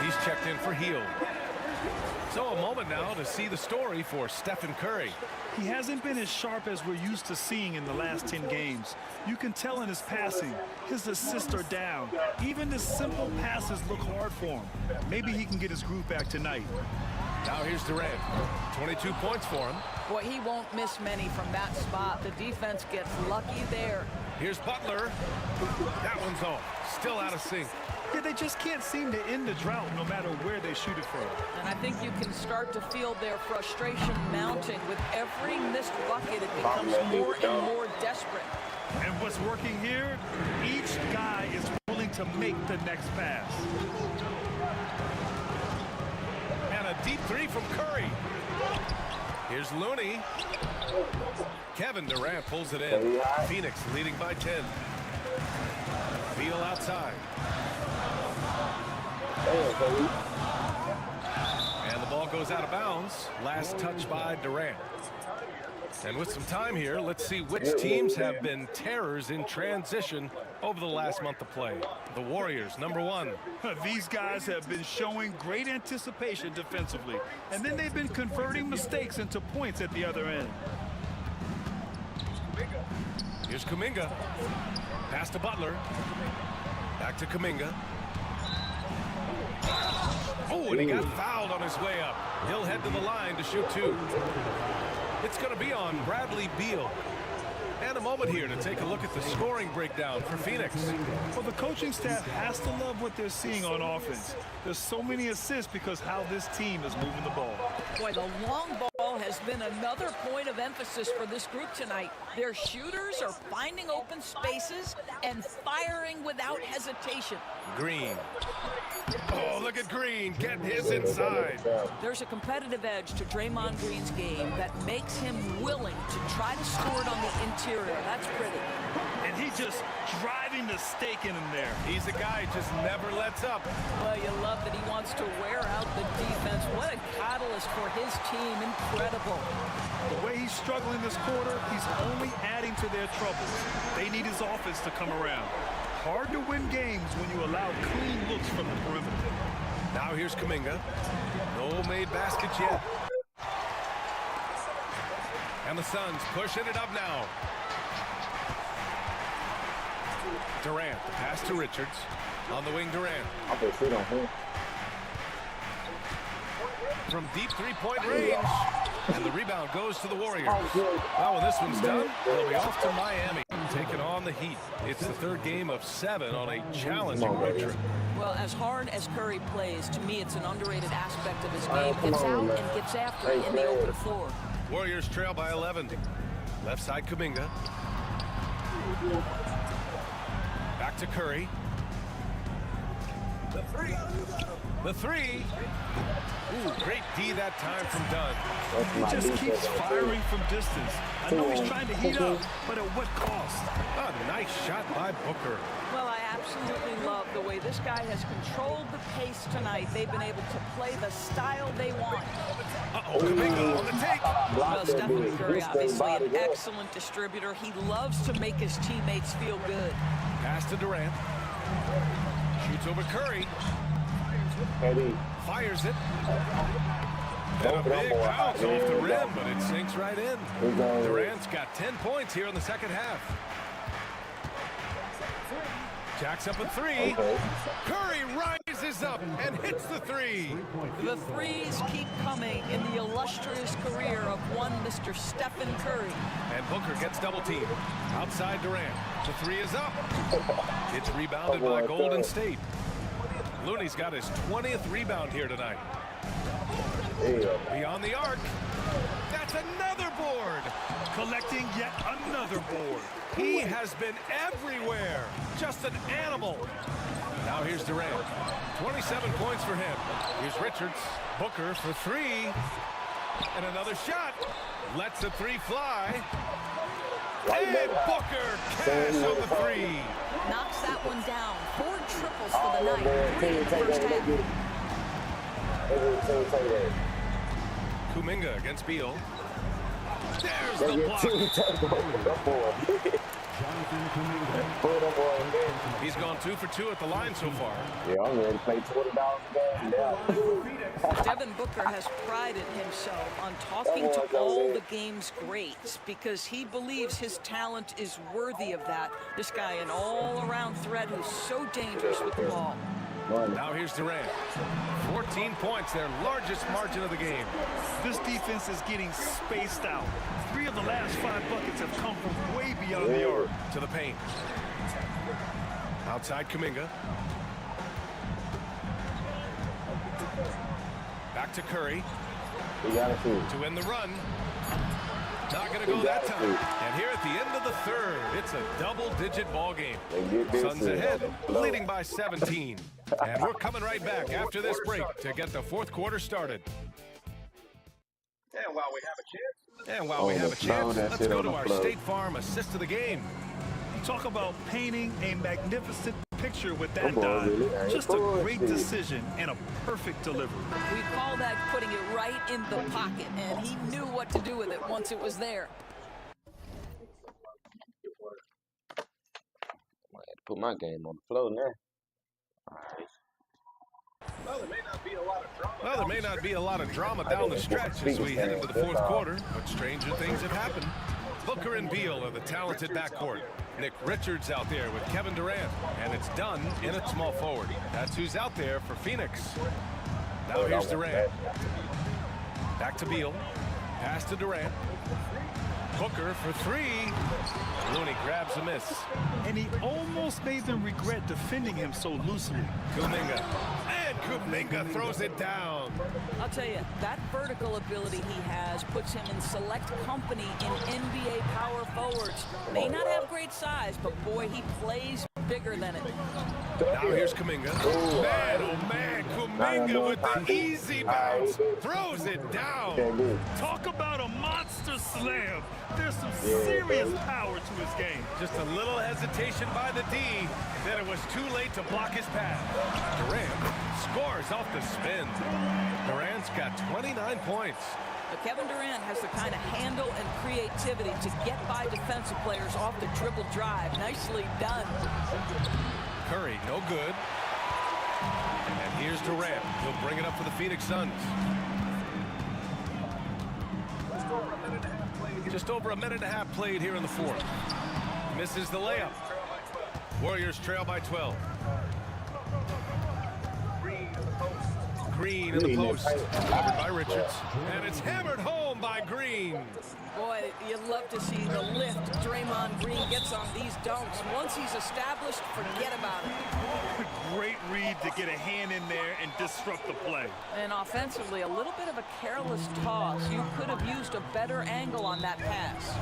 He's checked in for Hield. So a moment now to see the story for Stephen Curry. He hasn't been as sharp as we're used to seeing in the last 10 games. You can tell in his passing, his assists are down. Even the simple passes look hard for him. Maybe he can get his groove back tonight. Now here's Durant. 22 points for him. Boy, he won't miss many from that spot. The defense gets lucky there. Here's Butler. That one's off. Still out of sync. Yeah, they just can't seem to end the drought no matter where they shoot it from. And I think you can start to feel their frustration mounting. With every missed bucket, it becomes more and more desperate. And what's working here, each guy is willing to make the next pass. And a deep three from Curry. Here's Looney. Kevin Durant pulls it in. Phoenix leading by 10. Beal outside. And the ball goes out of bounds. Last touch by Durant. And with some time here, let's see which teams have been terrors in transition over the last month of play. The Warriors, #1. These guys have been showing great anticipation defensively, and then they've been converting mistakes into points at the other end. Here's Kuminga. Pass to Butler. Back to Kuminga. Oh, and he got fouled on his way up. He'll head to the line to shoot 2. It's going to be on Bradley Beal. And a moment here to take a look at the scoring breakdown for Phoenix. Well, the coaching staff has to love what they're seeing on offense. There's so many assists because how this team is moving the ball. Boy, the long ball has been another point of emphasis for this group tonight. Their shooters are finding open spaces and firing without hesitation. Green. Oh, look at Green getting his inside. There's a competitive edge to Draymond Green's game that makes him willing to try to score it on the interior. That's pretty. And he just driving the stake in him there. He's a guy who just never lets up. Well, you love that he wants to wear out the defense. What a catalyst for his team. Incredible. The way he's struggling this quarter, he's only adding to their troubles. They need his offense to come around. Hard to win games when you allow clean looks from the perimeter. Now here's Kuminga. No made baskets yet. And the Suns pushing it up now. Durant, the pass to Richards. On the wing, Durant. From deep three-point range. And the rebound goes to the Warriors. Now when this one's done, they'll be off to Miami, taking on the Heat. It's the third game of 7 on a challenging road trip. Well, as hard as Curry plays, to me it's an underrated aspect of his game. Gets out and gets after it in the open floor. Warriors trail by 11. Left side, Kuminga. Back to Curry. The three. Ooh, great D that time from Dunn. He just keeps firing from distance. I know he's trying to heat up, but at what cost? A nice shot by Booker. Well, I absolutely love the way this guy has controlled the pace tonight. They've been able to play the style they want. Uh-oh, Kuminga on the take. Well, Stephen Curry, obviously an excellent distributor. He loves to make his teammates feel good. Pass to Durant. Shoots over Curry. Fires it. And a big bounce off the rim, but it sinks right in. Durant's got 10 points here in the second half. Jacks up a three. Curry rises up and hits the three. The threes keep coming in the illustrious career of one Mr. Stephen Curry. And Booker gets double teamed. Outside Durant. The three is up. It's rebounded by Golden State. Looney's got his 20th rebound here tonight. Beyond the arc. That's another board. Collecting yet another board. He has been everywhere. Just an animal. Now here's Durant. 27 points for him. Here's Richards. Booker for three. And another shot. Lets the three fly. And Booker cash on the three. Knocks that one down. 4 triples for the night. 3 in the first half. Kuminga against Beal. There's the block. He's gone 2 for 2 at the line so far. Yeah, I'm ready to play $20 a game. Devin Booker has prided himself on talking to all the game's greats because he believes his talent is worthy of that. This guy, an all-around threat who's so dangerous with the ball. Now here's Durant. 14 points, their largest margin of the game. This defense is getting spaced out. 3 of the last 5 buckets have come from way beyond the arc. To the paint. Outside Kuminga. Back to Curry. To win the run. Not going to go that time. And here at the end of the third, it's a double-digit ball game. Suns ahead, leading by 17. And we're coming right back after this break to get the fourth quarter started. And while we have a chance, let's go to our State Farm assist of the game. Talk about painting a magnificent picture with that dive. Just a great decision and a perfect delivery. We call that putting it right in the pocket, and he knew what to do with it once it was there. I had to put my game on the floor now. All right. Well, there may not be a lot of drama down the stretch as we head into the fourth quarter, but stranger things have happened. Booker and Beal are the talented backcourt. Nick Richards out there with Kevin Durant, and it's done in at small forward. That's who's out there for Phoenix. Now here's Durant. Back to Beal. Pass to Durant. Booker for three. Looney grabs a miss. And he almost made them regret defending him so loosely. Kuminga. And Kuminga throws it down. I'll tell you, that vertical ability he has puts him in select company in NBA power forwards. May not have great size, but boy, he plays bigger than it. Now here's Kuminga. Man, oh man, Kuminga with the easy bounce. Throws it down. Talk about a monster slam. There's some serious power to his game. Just a little hesitation by the D. Then it was too late to block his path. Durant scores off the spin. Durant's got 29 points. But Kevin Durant has the kind of handle and creativity to get by defensive players off the dribble drive. Nicely done. Curry, no good. And here's Durant. He'll bring it up for the Phoenix Suns. Just over a minute and a half played here in the fourth. Misses the layup. Warriors trail by 12. Green in the post. Covered by Richards. And it's hammered home by Green. Boy, you'd love to see the lift Draymond Green gets on these dunks. Once he's established, forget about it. Great read to get a hand in there and disrupt the play. And offensively, a little bit of a careless toss. You could have used a better angle on that pass.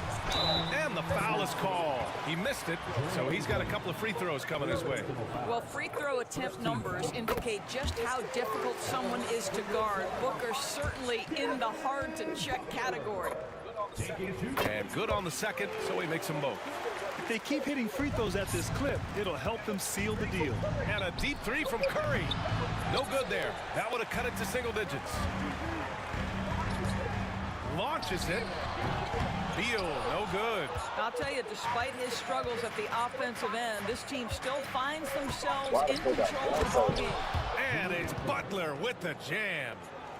And the foul is called. He missed it, so he's got a couple of free throws coming his way. Well, free throw attempt numbers indicate just how difficult someone is to guard. Booker certainly in the hard-to-check category. And good on the second, so he makes them both. If they keep hitting free throws at this clip, it'll help them seal the deal. And a deep three from Curry. No good there. That would have cut it to single digits. Launches it. Beal, no good. I'll tell you, despite his struggles at the offensive end, this team still finds themselves in control of the ball game. And it's Butler with the jam.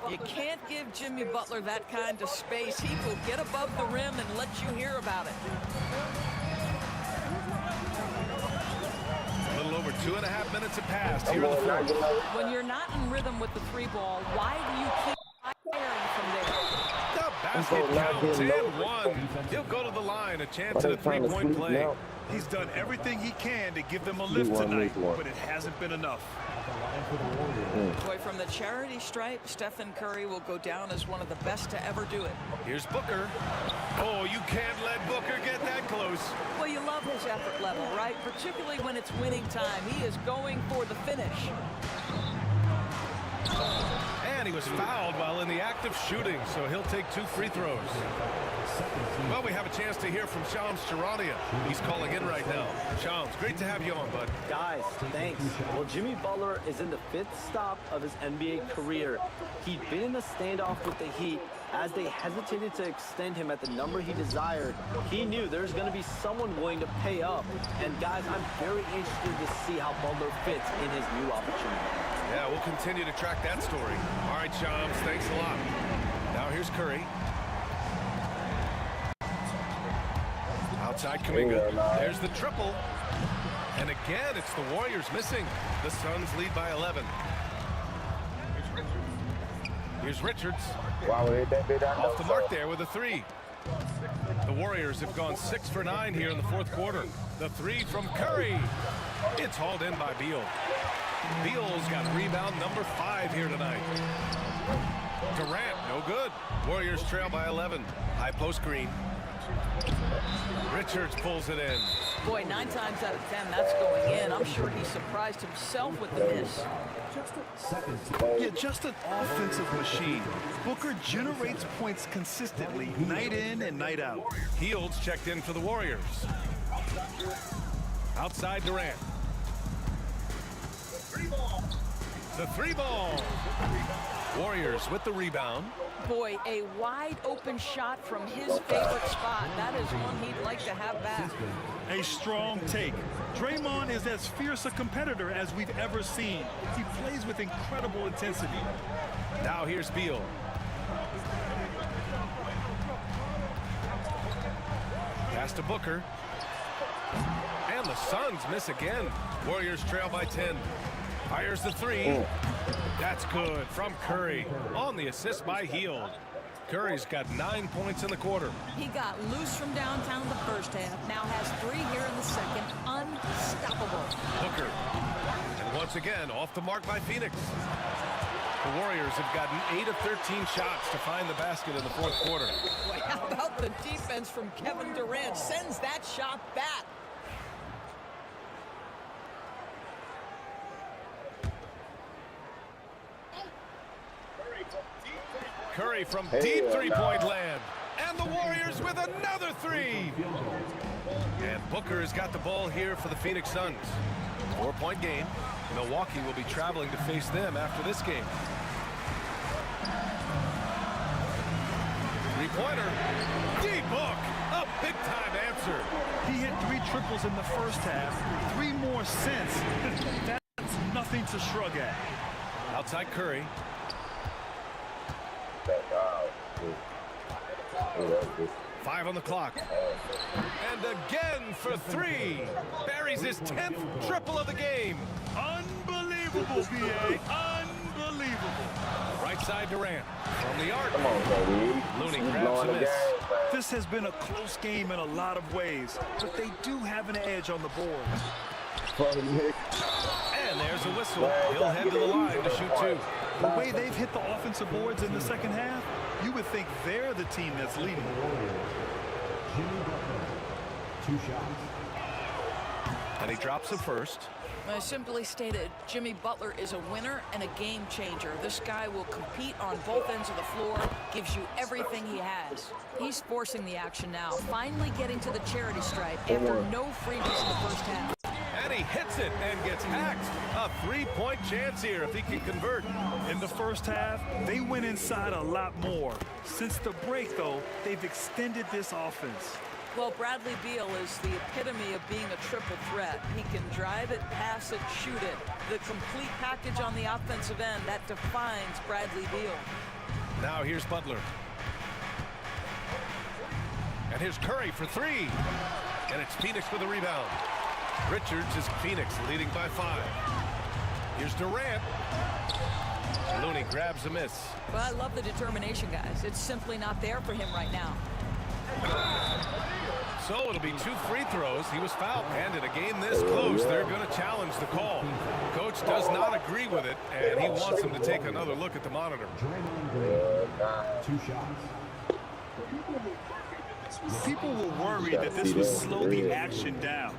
You can't give Jimmy Butler that kind of space. He will get above the rim and let you hear about it. A little over 2.5 minutes have passed here in the fourth. When you're not in rhythm with the three ball, why do you keep firing from there? The basket counts and 1. He'll go to the line, a chance at a three-point play. He's done everything he can to give them a lift tonight, but it hasn't been enough. Boy, from the charity stripe, Stephen Curry will go down as one of the best to ever do it. Here's Booker. Oh, you can't let Booker get that close. Well, you love his effort level, right? Particularly when it's winning time. He is going for the finish. And he was fouled while in the act of shooting, so he'll take 2 free throws. Well, we have a chance to hear from Shams Charania. He's calling in right now. Shams, great to have you on, bud. Guys, thanks. Well, Jimmy Butler is in the 5th stop of his NBA career. He'd been in a standoff with the Heat. As they hesitated to extend him at the number he desired, he knew there's going to be someone willing to pay up. And guys, I'm very interested to see how Butler fits in his new opportunity. Yeah, we'll continue to track that story. All right, Shams, thanks a lot. Now here's Curry. Outside Kuminga. There's the triple. And again, it's the Warriors missing. The Suns lead by 11. Here's Richards. Off the mark there with a 3. The Warriors have gone 6 for 9 here in the fourth quarter. The 3 from Curry. It's hauled in by Beal. Beal's got rebound number 5 here tonight. Durant, no good. Warriors trail by 11. High post Green. Richards pulls it in. Boy, 9 times out of 10, that's going in. I'm sure he surprised himself with the miss. Yeah, just an offensive machine. Booker generates points consistently, night in and night out. Fields checked in for the Warriors. Outside Durant. The 3 ball. Warriors with the rebound. Boy, a wide open shot from his favorite spot. That is one he'd like to have back. A strong take. Draymond is as fierce a competitor as we've ever seen. He plays with incredible intensity. Now here's Beal. Pass to Booker. And the Suns miss again. Warriors trail by 10. Fires the 3. That's good from Curry on the assist by Hield. Curry's got 9 points in the quarter. He got loose from downtown the first half. Now has 3 here in the second. Unstoppable. Booker. And once again, off the mark by Phoenix. The Warriors have gotten 8 of 13 shots to find the basket in the fourth quarter. Well, how about the defense from Kevin Durant? Sends that shot back. Curry from deep three-point land. And the Warriors with another 3. And Booker has got the ball here for the Phoenix Suns. 4-point game. Milwaukee will be traveling to face them after this game. Three-pointer. D-Book. A big-time answer. He hit 3 triples in the first half. 3 more since. That's nothing to shrug at. Outside Curry. Five on the clock. And again for 3. Buries his 10th triple of the game. Unbelievable, B.A. Unbelievable. Right side Durant. From the arc. Come on, baby. Looney grabs a miss. This has been a close game in a lot of ways, but they do have an edge on the board. And there's a whistle. He'll head to the line to shoot 2. The way they've hit the offensive boards in the second half, you would think they're the team that's leading. Jimmy Butler, 2 shots. And he drops the first. Simply stated, Jimmy Butler is a winner and a game changer. This guy will compete on both ends of the floor, gives you everything he has. He's forcing the action now, finally getting to the charity stripe after no freebies in the first half. And he hits it and gets hacked. A 3-point chance here if he can convert. In the first half, they went inside a lot more. Since the break, though, they've extended this offense. Well, Bradley Beal is the epitome of being a triple threat. He can drive it, pass it, shoot it. The complete package on the offensive end, that defines Bradley Beal. Now here's Butler. And here's Curry for 3. And it's Phoenix with a rebound. Richards is Phoenix leading by 5. Here's Durant. Looney grabs a miss. Well, I love the determination, guys. It's simply not there for him right now. So it'll be 2 free throws. He was fouled. And in a game this close, they're going to challenge the call. Coach does not agree with it, and he wants him to take another look at the monitor. Draymond Green, 2 shots. People were worried that this would slow the action down.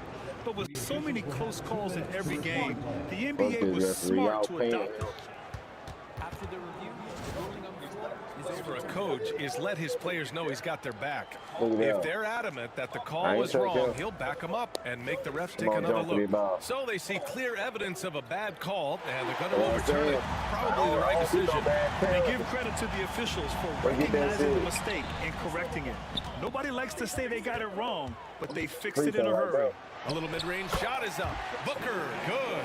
But with so many close calls in every game, the NBA was smart to adopt it. After the review, For a coach is let his players know he's got their back. Look at that. If they're adamant that the call I ain't was so wrong, good. he'll back them up and make the refs Come take on, another jump to me, look. Bob. So they see clear evidence of a bad call, and they're going to overturn it. Probably the right decision. They give credit to the officials for recognizing the mistake and correcting it. Nobody likes to say they got it wrong, but they fixed it in a hurry. A little mid-range shot is up. Booker, good.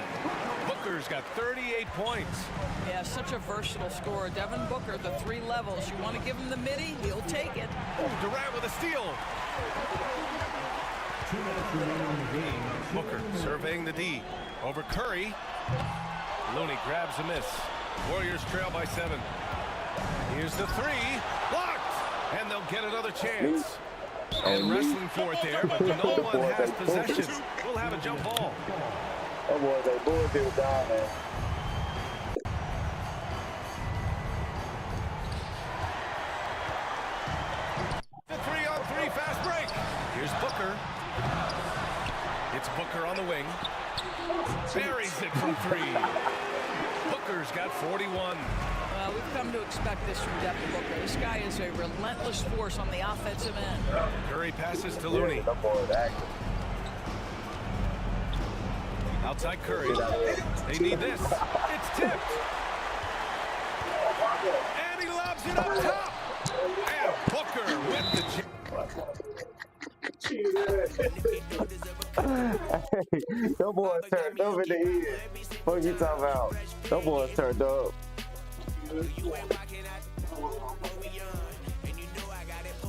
Booker's got 38 points. Yeah, such a versatile scorer. Devin Booker, the 3 levels. You want to give him the midi, he'll take it. Durant with a steal. 2 minutes remaining in the game. Booker surveying the D. Over Curry. Looney grabs a miss. Warriors trail by 7. Here's the 3. Blocked. And they'll get another chance. And wrestling for it there, but no one has possession. We'll have a jump ball. Oh boy, they bullshit down, man. The 3-on-3 fast break. Here's Booker. It's Booker on the wing. Buries it from 3. Booker's got 41. Well, we've come to expect this from Devin Booker. This guy is a relentless force on the offensive end. Curry passes to Looney. Outside Curry. They need this. It's tipped. And he lobs it up top. And Booker with the chip. Hey, them boys turned up in the head. What you talking about? Them boys turned up.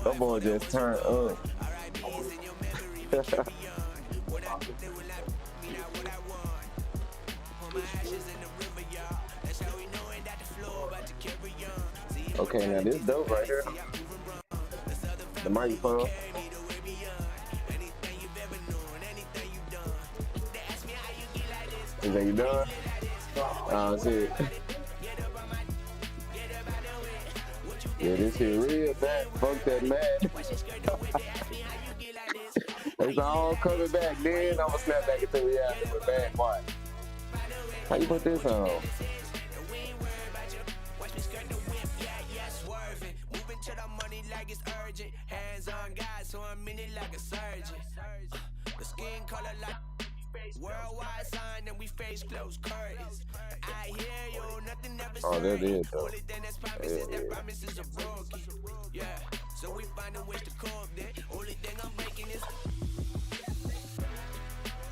Them boys just turned up. Okay, now this dope right here. The microphone. Is that you done? Oh, shit. Yeah, this shit real bad. Fuck that man. It's all coming back. Then I'ma snap back into reality with bad part. How you put this on? Hands on God, so I'm in it like a surgeon. The skin color like worldwide sign, and we face close curtains. I hear you, nothing ever Oh, that is though. only thing that's promises, that promises are broken. Yeah, so we finding ways to cope there. Only thing I'm making is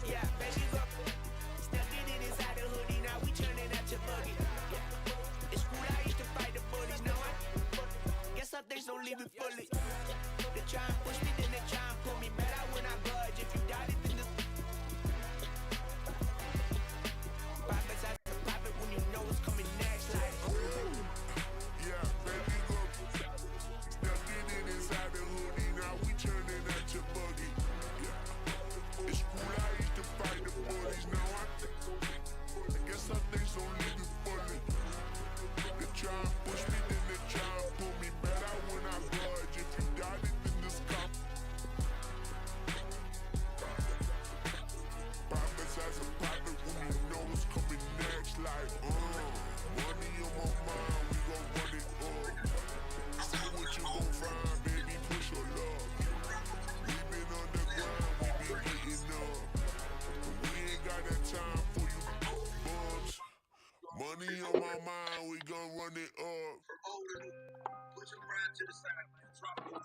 yeah, baby go. Stuck it inside the hoodie, now we turning out your buggy. It's cool, I used to fight the bullies, no I guess some things don't leave it fully. They try and push me, then they try and pull me back out when I budge. If you doubt it, then the profits as a profit when you know what's coming next. Like, yeah, baby go. Stuck it inside the hoodie, now we turning out your buggy. Yeah. It's cool, I used to fight the bullies, now I guess some things don't leave it fully. They try and push me, then they try and pull me back out when I budge. If you doubt it, then this come. Profits as a profit when you know what's coming next. Like, money on my mind, we gon' run it up. See what you gon' find, baby, push your luck. We been on the ground, we been getting up. We ain't got that time for you bums. Money on my mind, we gon' run it up. Put your mind to the side, drop it.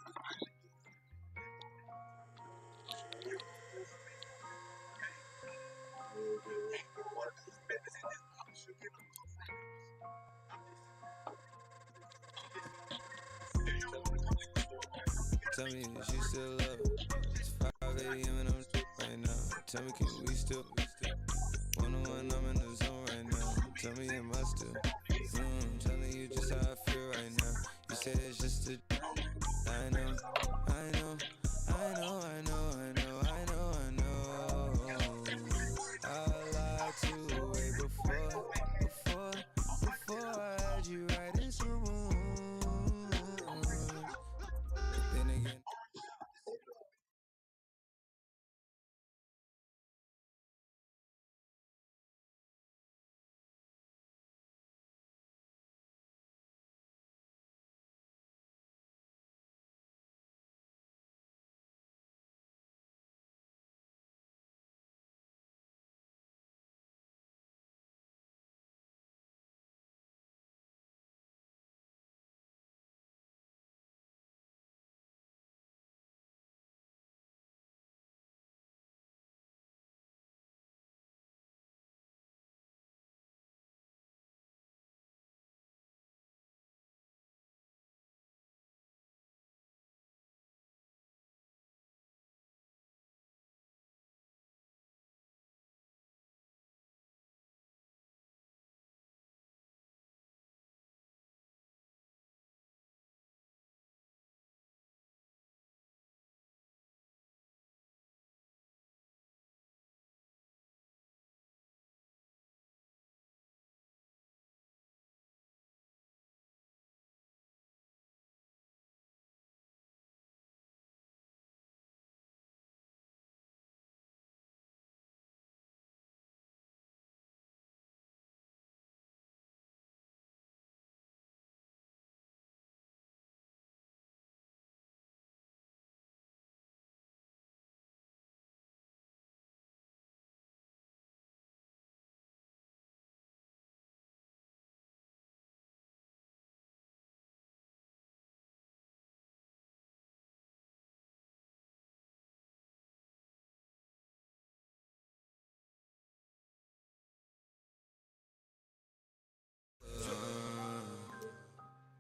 Tell me if you still love it. It's 5 a.m. and I'm right now. Tell me, can we still? 101, I'm in the zone right now. Tell me, am I still? Telling you just how I feel right now. You say it's just a. I know, I know, I know, I know, I know, I know, I know. I lied to you way before I had you right in some room. Then again.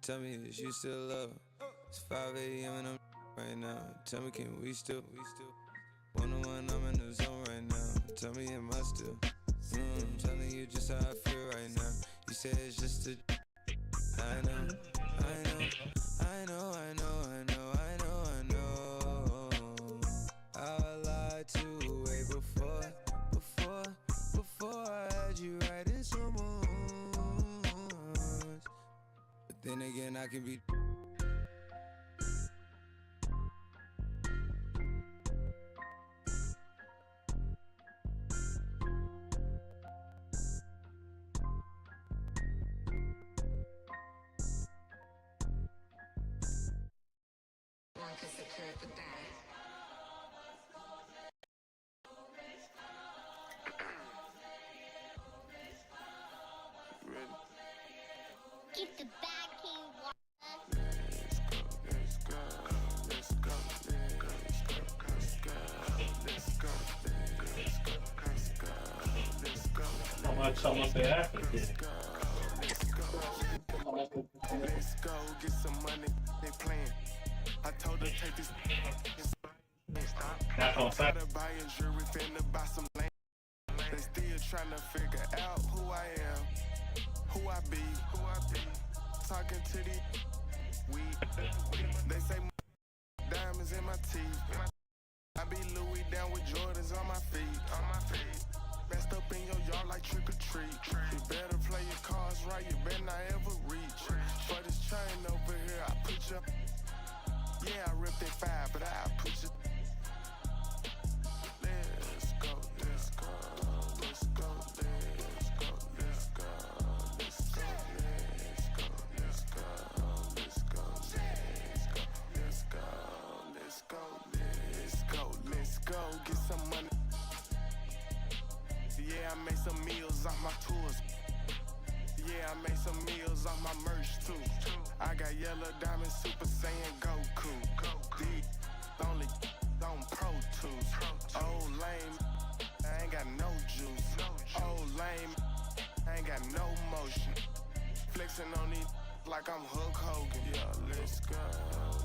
Tell me that you still love. It's 5 a.m. and I'm right now. Tell me, can we still? 101, I'm in the zone right now. Tell me, am I still? Telling you just how I feel right now. You say it's just a. I know, I know. I can be. Keep the bag, King Water. How much they after? Let's go get some money. They playing. I told her take this. Not on site. Buy a jury, finna buy some land. They still trying to figure out who I am, who I be. Talking to the weed. They say diamonds in my teeth. I be Louis down with Jordans on my feet. Messed up in your yard like trick or treat. You better play your cards right. You better not ever reach. For this chain over here, I put you. Yeah, I ripped it 5, but I put you. Let's go, let's go, let's go, let's go, let's go, let's go, let's go, let's go, let's go, let's go, let's go, let's go, get some money. Yeah, I made some meals off my tours. Yeah, I made some meals off my merch too. I got yellow diamond Super Saiyan Goku. These only on Pro Tools. Oh lame, I ain't got no juice. Oh lame, I ain't got no motion. Flexing on these like I'm Hulk Hogan. Yeah, let's go,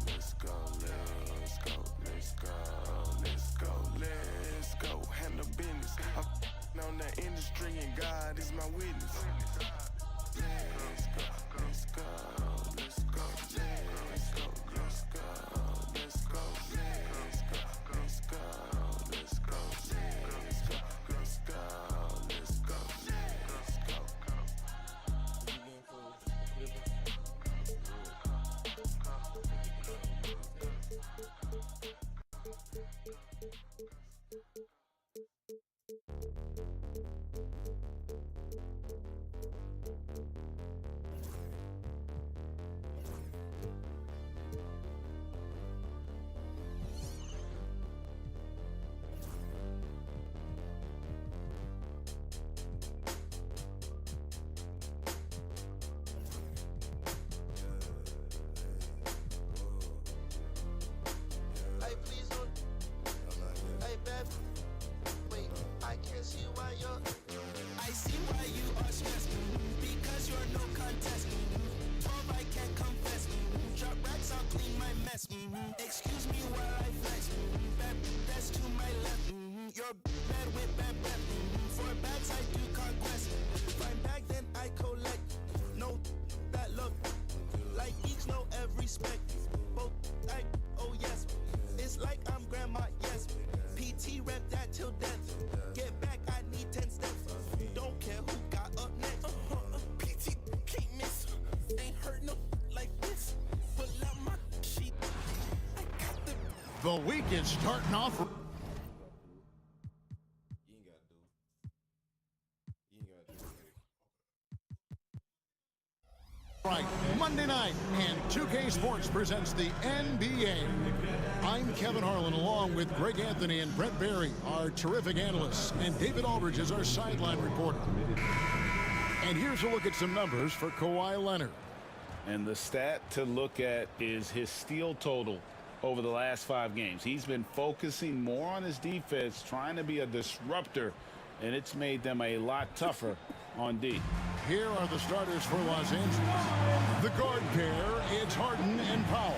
let's go, let's go, let's go, let's go, let's go. Handle business. I'm on the industry and God is my witness. Let's go, let's go, let's go, let's go, let's go, let's go, let's go, let's go, let's go, let's go, let's go, let's go, let's go. Excuse me while I flex. That's to my left. You're bad with bad breath. For bags I do conquest. Find bag then I collect. No, that love. Like each know every spec. Both I, oh yes. It's like I'm grandma, yes. PT rep that till death. Get back, I need 10 steps. Don't care who got up next. PT can't miss. Ain't heard no like this. Pull out my sheet. The week is starting off. Right, Monday night, and 2K Sports presents the NBA. I'm Kevin Harlan, along with Greg Anthony and Brent Barry, our terrific analysts, and David Aldridge is our sideline reporter. And here's a look at some numbers for Kawhi Leonard. And the stat to look at is his steal total over the last 5 games. He's been focusing more on his defense, trying to be a disruptor, and it's made them a lot tougher on D. Here are the starters for Los Angeles. The guard pair, it's Harden and Powell.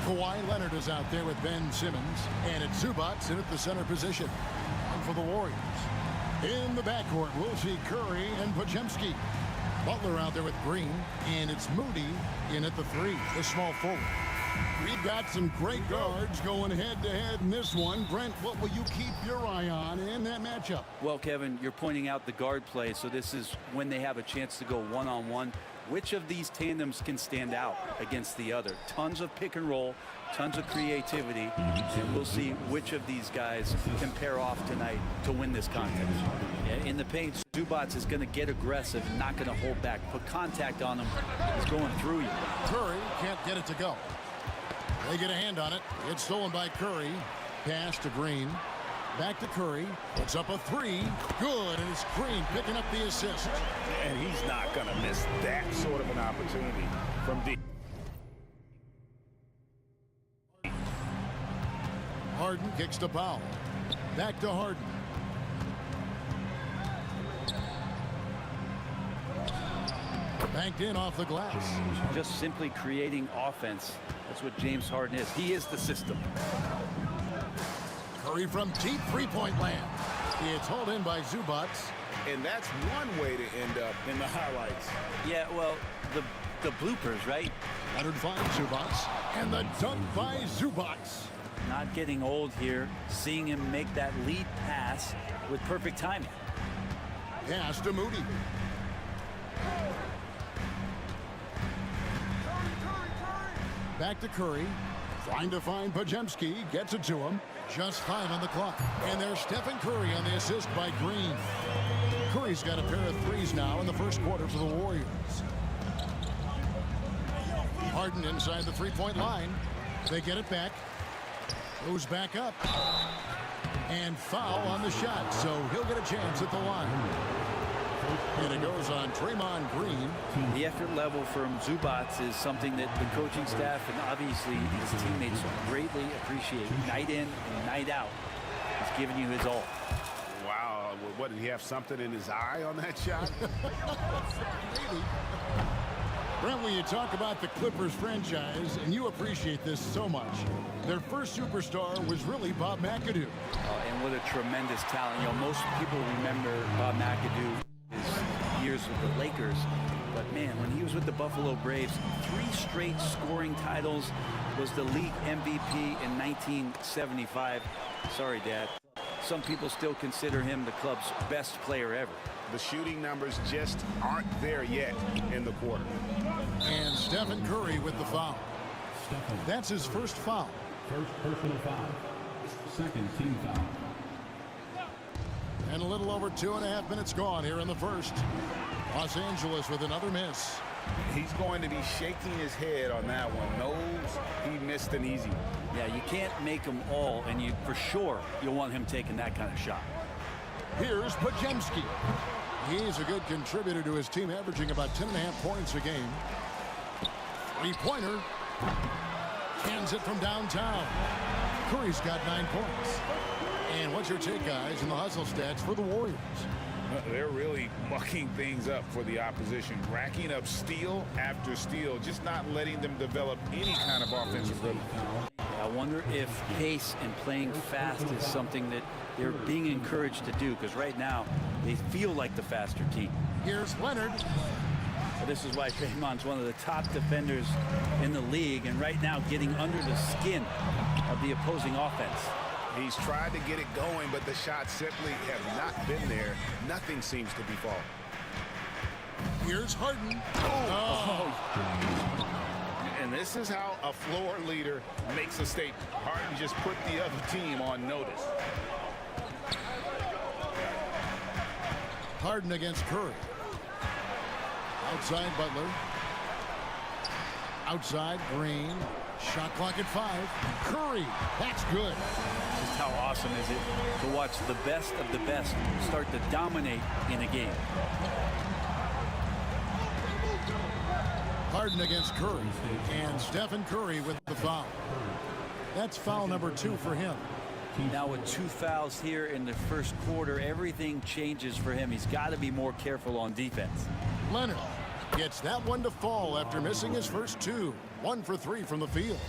Kawhi Leonard is out there with Ben Simmons, and it's Zubats in at the center position. And for the Warriors, in the backcourt, we'll see Curry and Podziemski. Butler out there with Green, and it's Moody in at the 3, the small forward. We've got some great guards going head-to-head in this one. Brent, what will you keep your eye on in that matchup? Well, Kevin, you're pointing out the guard play, so this is when they have a chance to go one-on-one. which of these tandems can stand out against the other. Tons of pick and roll, tons of creativity, and we'll see which of these guys can pair off tonight to win this contest. In the paint, Zubac is going to get aggressive, not going to hold back. Put contact on him. He's going through you. Curry can't get it to go. They get a hand on it. It's stolen by Curry. Pass to Green. Back to Curry. Puts up a three. Good. And it's Green picking up the assist. And he's not going to miss that sort of an opportunity from deep. Harden kicks to Powell. Back to Harden. Banked in off the glass. Just simply creating offense. That's what James Harden is. He is the system. Curry from deep three-point land. It's hauled in by Zubac. And that's one way to end up in the highlights. Yeah, well, the bloopers, right? 105 Zubac. And the dunk by Zubac. Not getting old here. Seeing him make that lead pass with perfect timing. Pass to Moody. Back to Curry. Trying to find Podziemski. Gets it to him. Just 5 on the clock. And there's Stephen Curry on the assist by Green. Curry's got a pair of threes now in the first quarter for the Warriors. Harden inside the three-point line. They get it back. Goes back up. And foul on the shot. So he'll get a chance at the line. And it goes on Draymond Green. The effort level from Zubac is something that the coaching staff and obviously his teammates greatly appreciate. Night in and night out, he's giving you his all. Wow, what, did he have something in his eye on that shot? Maybe. Brent, when you talk about the Clippers franchise, and you appreciate this so much, their first superstar was really Bob McAdoo. And what a tremendous talent. You know, most people remember Bob McAdoo years with the Lakers, but man, when he was with the Buffalo Braves, 3 straight scoring titles, was the league MVP in 1975. Sorry, Dad. Some people still consider him the club's best player ever. The shooting numbers just aren't there yet in the quarter. And Stephen Curry with the foul. That's his first foul. First personal foul. Second team foul. And a little over 2.5 minutes gone here in the first. Los Angeles with another miss. He's going to be shaking his head on that one. Knows he missed an easy one. Yeah, you can't make them all, and you for sure you'll want him taking that kind of shot. Here's Podziemski. He's a good contributor to his team, averaging about 10.5 points a game. Three-pointer. Cans it from downtown. Curry's got 9 points. And what's your take, guys, in the hustle stats for the Warriors? They're really mucking things up for the opposition, racking up steal after steal, just not letting them develop any kind of offensive rhythm. I wonder if pace and playing fast is something that they're being encouraged to do, because right now they feel like the faster team. Here's Leonard. Well, this is why Draymond's one of the top defenders in the league, and right now getting under the skin of the opposing offense. He's tried to get it going, but the shots simply have not been there. Nothing seems to be falling. Here's Harden. And this is how a floor leader makes a statement. Harden just put the other team on notice. Harden against Curry. Outside Butler. Outside Green. Shot clock at 5. Curry. That's good. Just how awesome is it to watch the best of the best start to dominate in a game. Harden against Curry. And Stephen Curry with the foul. That's foul number 2 for him. Now with 2 fouls here in the first quarter, everything changes for him. He's got to be more careful on defense. Leonard gets that one to fall after missing his first 2. 1 for 3 from the field.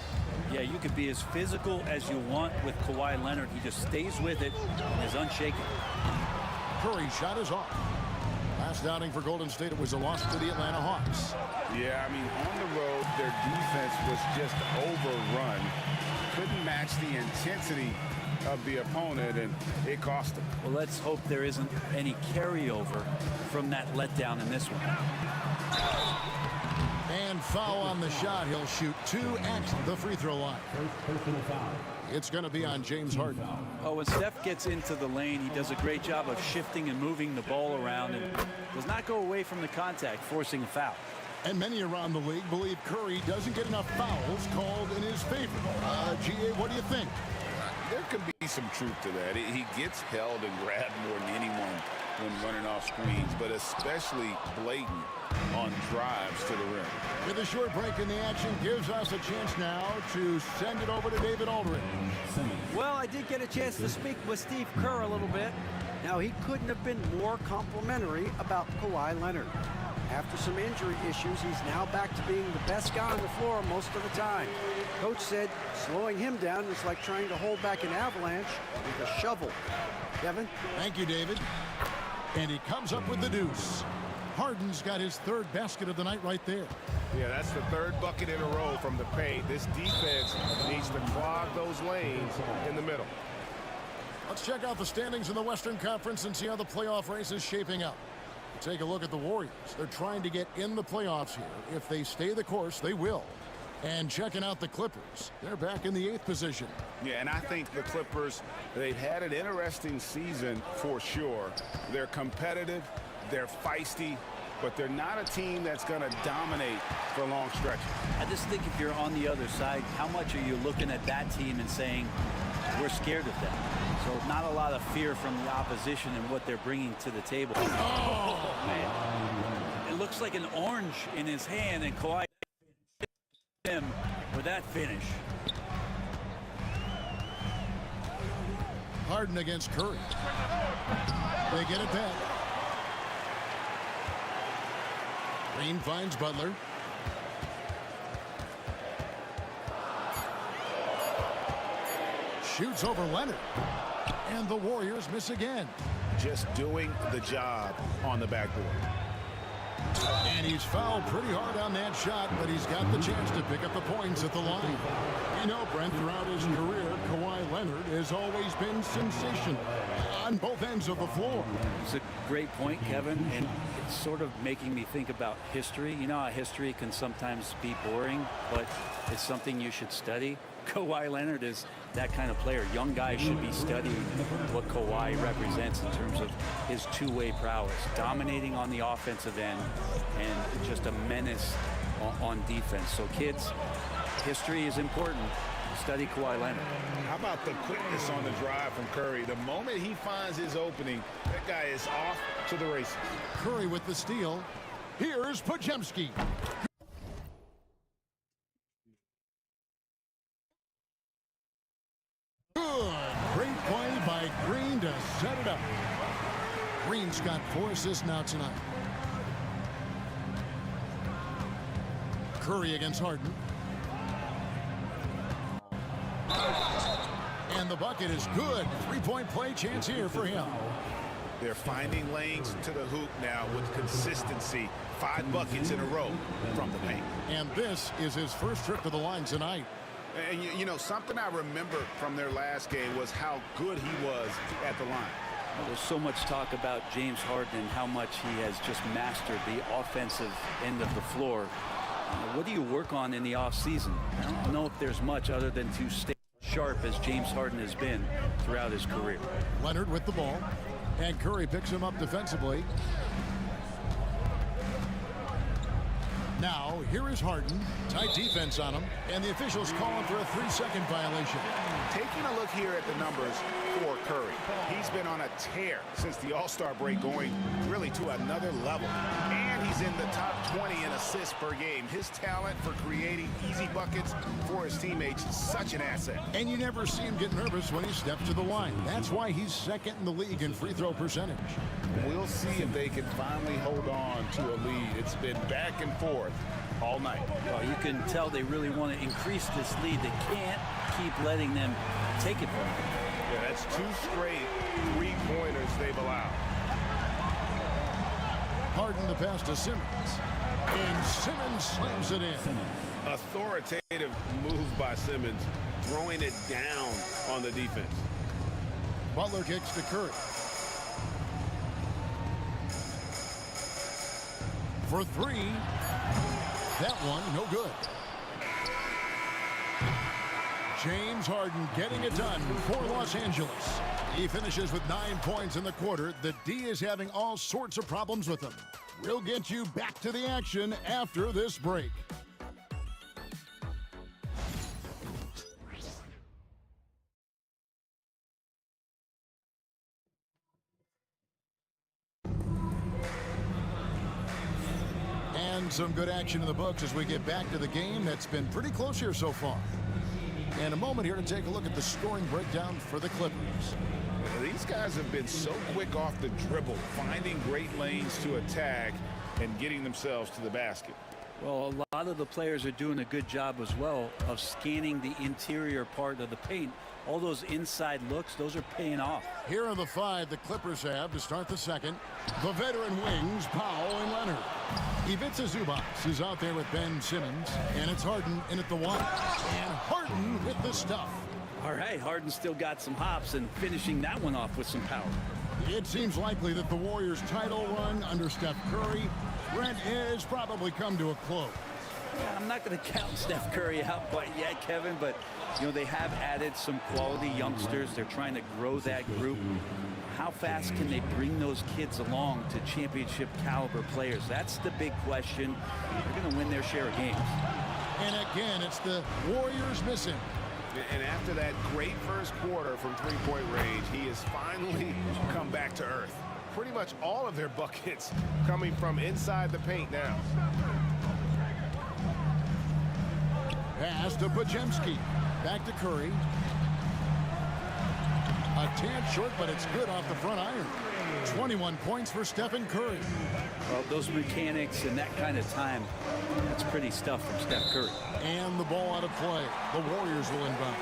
Yeah, you could be as physical as you want with Kawhi Leonard. He just stays with it and is unshaken. Curry's shot is off. Last outing for Golden State, it was a loss to the Atlanta Hawks. Yeah, I mean, on the road, their defense was just overrun. Couldn't match the intensity of the opponent, and it cost them. Well, let's hope there isn't any carryover from that letdown in this one. And foul on the shot. He'll shoot 2 at the free throw line. Personal foul. It's going to be on James Harden. Oh, when Steph gets into the lane, he does a great job of shifting and moving the ball around and does not go away from the contact, forcing a foul. And many around the league believe Curry doesn't get enough fouls called in his favor. G.A., what do you think? There could be some truth to that. He gets held and grabbed more than anyone when running off screens, but especially blatant on drives to the rim. With a short break in the action, gives us a chance now to send it over to David Aldridge. Well, I did get a chance to speak with Steve Kerr a little bit. Now, he couldn't have been more complimentary about Kawhi Leonard. After some injury issues, he's now back to being the best guy on the floor most of the time. Coach said slowing him down is like trying to hold back an avalanche with a shovel. Kevin? Thank you, David. And he comes up with the deuce. Harden's got his 3rd basket of the night right there. Yeah, that's the 3rd bucket in a row from the paint. This defense needs to clog those lanes in the middle. Let's check out the standings in the Western Conference and see how the playoff race is shaping up. Take a look at the Warriors. They're trying to get in the playoffs here. If they stay the course, they will. And checking out the Clippers. They're back in the 8th position. Yeah, and I think the Clippers, they've had an interesting season for sure. They're competitive, they're feisty, but they're not a team that's going to dominate for long stretches. I just think if you're on the other side, how much are you looking at that team and saying, we're scared of them? So not a lot of fear from the opposition and what they're bringing to the table. Oh, man. It looks like an orange in his hand, and Kawhi him with that finish. Harden against Curry. They get it back. Green finds Butler. Shoots over Leonard. And the Warriors miss again. Just doing the job on the backboard. And he's fouled pretty hard on that shot, but he's got the chance to pick up the points at the line. You know, Brent, throughout his career, Kawhi Leonard has always been sensational on both ends of the floor. It's a great point, Kevin, and it's sort of making me think about history. You know how history can sometimes be boring, but it's something you should study. Kawhi Leonard is that kind of player. Young guys should be studying what Kawhi represents in terms of his two-way prowess, dominating on the offensive end and just a menace on defense. So kids, history is important. Study Kawhi Leonard. How about the quickness on the drive from Curry? The moment he finds his opening, that guy is off to the races. Curry with the steal. Here's Podziemski. Good. Great play by Green to set it up. Green's got 4 assists now tonight. Curry against Harden. And the bucket is good. 3-point play chance here for him. They're finding lanes to the hoop now with consistency. 5 buckets in a row from the paint. And this is his first trip to the line tonight. And you know, something I remember from their last game was how good he was at the line. Well, there's so much talk about James Harden and how much he has just mastered the offensive end of the floor. What do you work on in the offseason? I don't know if there's much other than to stay sharp as James Harden has been throughout his career. Leonard with the ball, and Curry picks him up defensively. Now, here is Harden. Tight defense on him, and the officials calling for a 3-second violation. Taking a look here at the numbers for Curry. He's been on a tear since the All-Star break, going really to another level. And he's in the top 20 in assists per game. His talent for creating easy buckets for his teammates is such an asset. And you never see him get nervous when he steps to the line. That's why he's second in the league in free throw percentage. We'll see if they can finally hold on to a lead. It's been back and forth all night. Well, you can tell they really want to increase this lead. They can't keep letting them take it from them. Yeah, that's 2 straight 3-pointers they've allowed. Harden the pass to Simmons. And Simmons slams it in. Authoritative move by Simmons, throwing it down on the defense. Butler kicks to Curry. For 3. That one, no good. James Harden getting it done for Los Angeles. He finishes with 9 points in the quarter. The D is having all sorts of problems with him. We'll get you back to the action after this break. And some good action in the books as we get back to the game that's been pretty close here so far. And a moment here to take a look at the scoring breakdown for the Clippers. These guys have been so quick off the dribble, finding great lanes to attack and getting themselves to the basket. Well, a lot of the players are doing a good job as well of scanning the interior part of the paint. All those inside looks, those are paying off. Here are the 5 the Clippers have to start the second. The veteran wings, Powell and Leonard. Ivica Zubac is out there with Ben Simmons, and it's Harden in at the 1. And Harden with the stuff. All right, Harden still got some hops and finishing that one off with some power. It seems likely that the Warriors' title run under Steph Curry, Brent, has probably come to a close. Yeah, I'm not going to count Steph Curry out quite yet, Kevin, but you know they have added some quality youngsters. They're trying to grow that group. How fast can they bring those kids along to championship caliber players? That's the big question. They're going to win their share of games. And again, it's the Warriors missing. And after that great first quarter from three-point range, he has finally come back to earth. Pretty much all of their buckets coming from inside the paint now. Pass to Podziemski. Back to Curry. A tad short, but it's good off the front iron. 21 points for Stephen Curry. Well, those mechanics and that kind of time, that's pretty stuff from Steph Curry. And the ball out of play. The Warriors will inbound.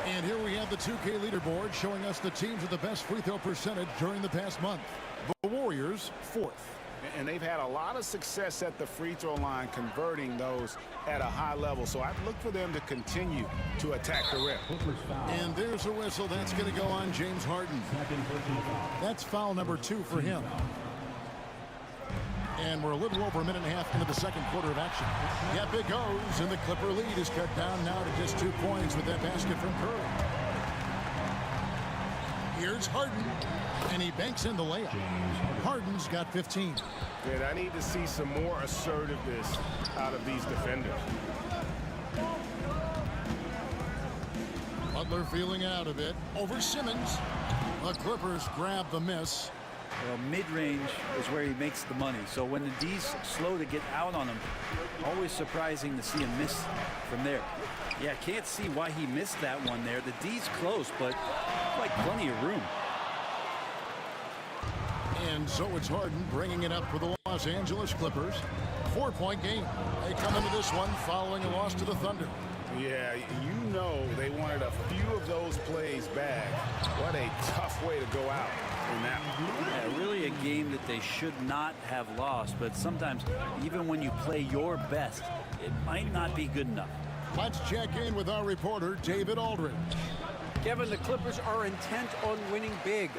And here we have the 2K leaderboard showing us the teams with the best free throw percentage during the past month. The Warriors, 4th. And they've had a lot of success at the free throw line converting those at a high level. So I'd look for them to continue to attack the rim. And there's a whistle. That's going to go on James Harden. That's foul number 2 for him. And we're a little over a minute and a half into the second quarter of action. Yep, it goes. And the Clipper lead is cut down now to just 2 points with that basket from Curry. Here's Harden. And he banks in the layup. Harden's got 15. And I need to see some more assertiveness out of these defenders. Butler feeling out of it. Over Simmons. The Clippers grab the miss. Well, mid-range is where he makes the money. So when the D's slow to get out on him, always surprising to see him miss from there. Yeah, can't see why he missed that one there. The D's close, but like plenty of room. And so it's Harden bringing it up for the Los Angeles Clippers. 4-point game. They come into this one following a loss to the Thunder. Yeah, you know they wanted a few of those plays back. What a tough way to go out in that one. Yeah, really a game that they should not have lost, but sometimes even when you play your best, it might not be good enough. Let's check in with our reporter, David Aldridge. Kevin, the Clippers are intent on winning big.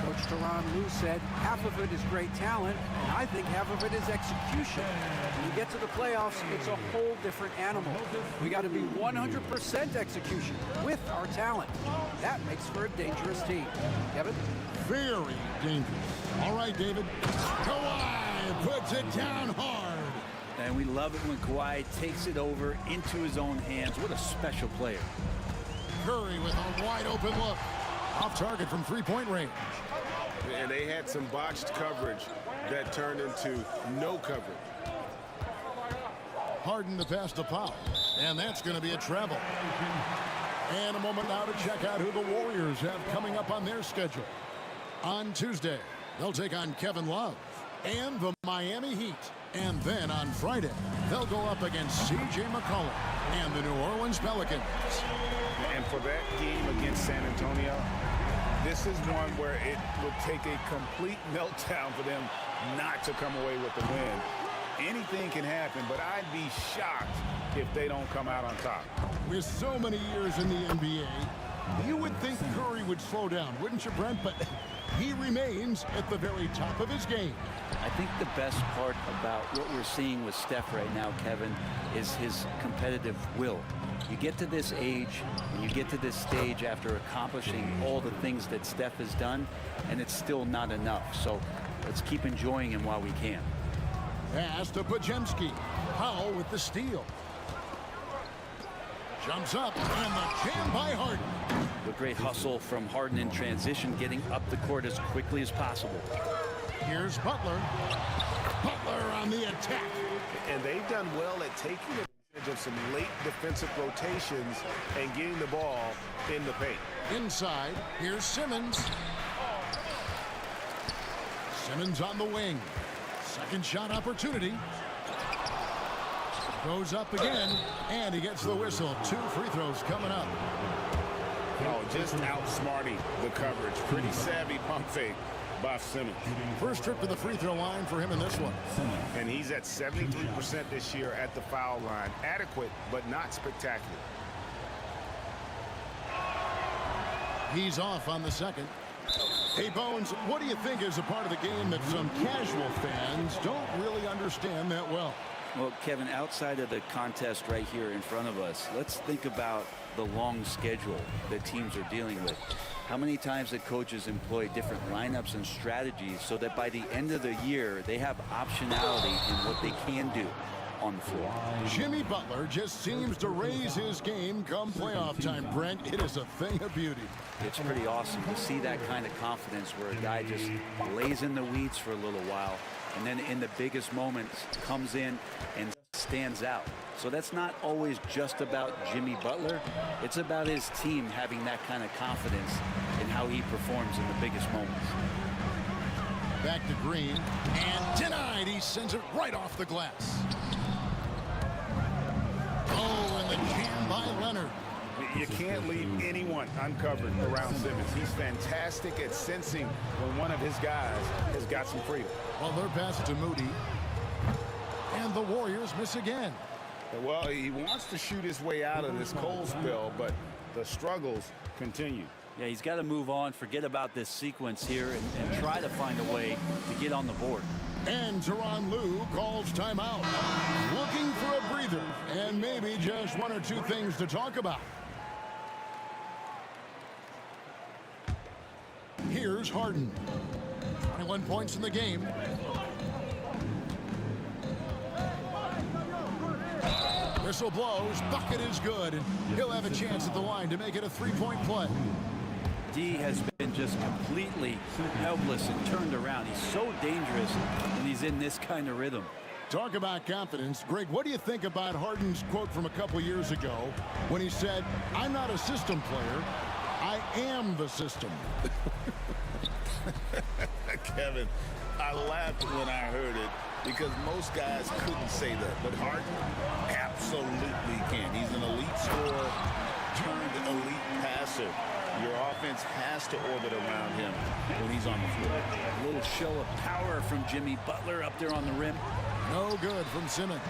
Coach Tyronn Lue said half of it is great talent, and I think half of it is execution. When you get to the playoffs, it's a whole different animal. We got to be 100% execution with our talent. That makes for a dangerous team. Kevin? Very dangerous. All right, David. Kawhi puts it down hard. And we love it when Kawhi takes it over into his own hands. What a special player. Curry with a wide open look. Off target from 3-point range. And they had some botched coverage that turned into no coverage. Harden the pass to Powell. And that's going to be a travel. And a moment now to check out who the Warriors have coming up on their schedule. On Tuesday, they'll take on Kevin Love and the Miami Heat. And then on Friday, they'll go up against C.J. McCollum and the New Orleans Pelicans. And for that game against San Antonio, this is one where it would take a complete meltdown for them not to come away with the win. Anything can happen, but I'd be shocked if they don't come out on top. With so many years in the NBA, You would think Curry would slow down, wouldn't you, Brent? But he remains at the very top of his game. I think the best part about what we're seeing with Steph right now, Kevin, is his competitive will. You get to this age, and you get to this stage after accomplishing all the things that Steph has done, and it's still not enough. So let's keep enjoying him while we can. Pass to Podziemski. Powell with the steal. Jumps up, and the jam by Harden. The great hustle from Harden in transition, getting up the court as quickly as possible. Here's Butler. Butler on the attack. And they've done well at taking advantage of some late defensive rotations and getting the ball in the paint. Inside, here's Simmons. Simmons on the wing. Second shot opportunity. Goes up again, and he gets the whistle. 2 free throws coming up. Oh, just outsmarting the coverage. Pretty savvy pump fake by Simmons. First trip to the free throw line for him in this one. And he's at 73% this year at the foul line. Adequate, but not spectacular. He's off on the second. Hey, Bones, what do you think is a part of the game that some casual fans don't really understand that well? Well, Kevin, outside of the contest right here in front of us, let's think about the long schedule that teams are dealing with. How many times that coaches employ different lineups and strategies so that by the end of the year, they have optionality in what they can do on the floor. Jimmy Butler just seems to raise his game come playoff time, Brent. It is a thing of beauty. It's pretty awesome to see that kind of confidence where a guy just lays in the weeds for a little while and then in the biggest moments comes in and stands out. So that's not always just about Jimmy Butler. It's about his team having that kind of confidence in how he performs in the biggest moments. Back to Green, and denied. He sends it right off the glass. Oh, and the jam by Leonard. You can't leave anyone uncovered around Simmons. He's fantastic at sensing when one of his guys has got some freedom. Well, they're passing to Moody. And the Warriors miss again. Well, he wants to shoot his way out of this cold spell, but the struggles continue. Yeah, he's got to move on, forget about this sequence here, and try to find a way to get on the board. And Tyronn Lue calls timeout. Looking for a breather, and maybe just one or two things to talk about. Here's Harden. 21 points in the game. Whistle blows, bucket is good, and he'll have a chance at the line to make it a three-point play. D has been just completely helpless and turned around. He's so dangerous when he's in this kind of rhythm. Talk about confidence. Greg, what do you think about Harden's quote from a couple years ago when he said, "I'm not a system player, I am the system"? Kevin, I laughed when I heard it because most guys couldn't say that, but Harden absolutely can. He's an elite scorer turned elite passer. Your offense has to orbit around him when he's on the floor. A little show of power from Jimmy Butler up there on the rim. No good from Simmons.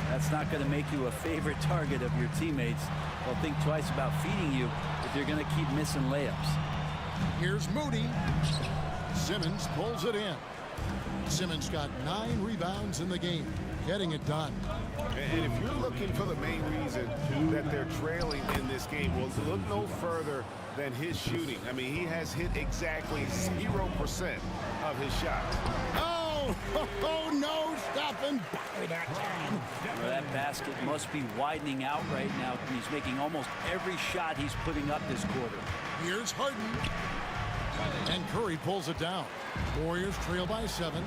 That's not going to make you a favorite target of your teammates. They'll think twice about feeding you if you're going to keep missing layups. Here's Moody. Simmons pulls it in. Simmons got 9 rebounds in the game, getting it done. And if you're looking for the main reason that they're trailing in this game, well, look no further than his shooting. I mean, he has hit exactly 0% of his shots. Oh, no, stopping by that time. Well, that basket must be widening out right now. He's making almost every shot he's putting up this quarter. Here's Harden. And Curry pulls it down. Warriors trail by 7.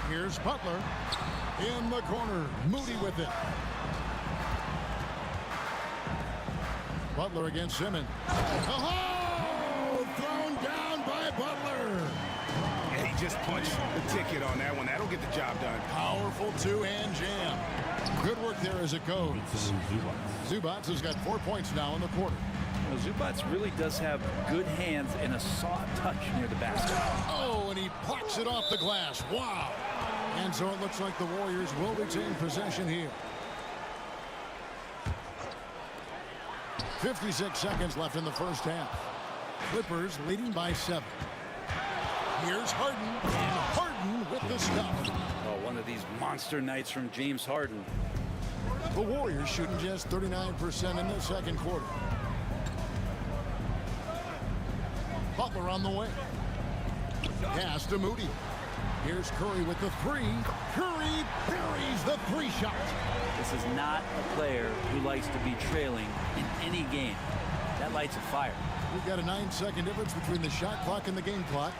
Here's Butler. In the corner, Moody with it. Butler against Simmons. Oh! Thrown down by Butler. Yeah, he just punched the ticket on that one. That'll get the job done. Powerful two-hand jam. Good work there as it goes. Zubac has got 4 points now in the quarter. Well, Zubac really does have good hands and a soft touch near the basket. Oh, and he plucks it off the glass. Wow. And so it looks like the Warriors will retain possession here. 56 seconds left in the first half. Clippers leading by 7. Here's Harden, and Harden with the stuff. Oh, one of these monster nights from James Harden. The Warriors shooting just 39% in the second quarter. Butler on the way. Pass to Moody. Here's Curry with the 3. Curry buries the 3 shot. This is not a player who likes to be trailing in any game. That lights a fire. We've got a 9-second difference between the shot clock and the game clock.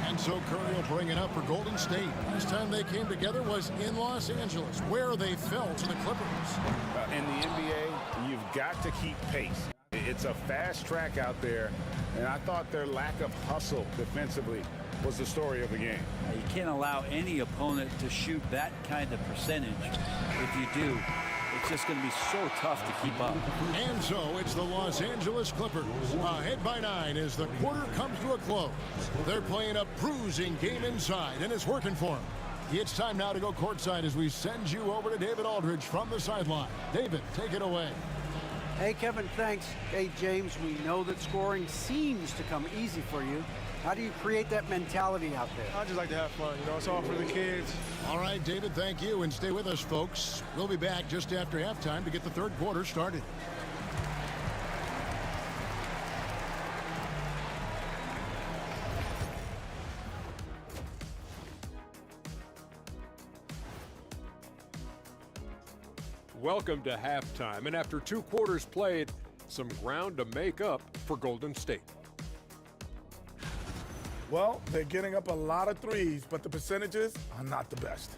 And so Curry will bring it up for Golden State. Last time they came together was in Los Angeles, where they fell to the Clippers. In the NBA, you've got to keep pace. It's a fast track out there, and I thought their lack of hustle defensively was the story of the game. You can't allow any opponent to shoot that kind of percentage. If you do, it's just going to be so tough to keep up. And so it's the Los Angeles Clippers ahead by 9 as the quarter comes to a close. They're playing a bruising game inside, and it's working for them. It's time now to go courtside as we send you over to David Aldridge from the sideline. David, take it away. Hey, Kevin, thanks. Hey, James, we know that scoring seems to come easy for you. How do you create that mentality out there? I just like to have fun. You know, it's all for the kids. All right, David, thank you. And stay with us, folks. We'll be back just after halftime to get the third quarter started. Welcome to halftime. And after 2 quarters played, some ground to make up for Golden State. Well, they're getting up a lot of threes, but the percentages are not the best.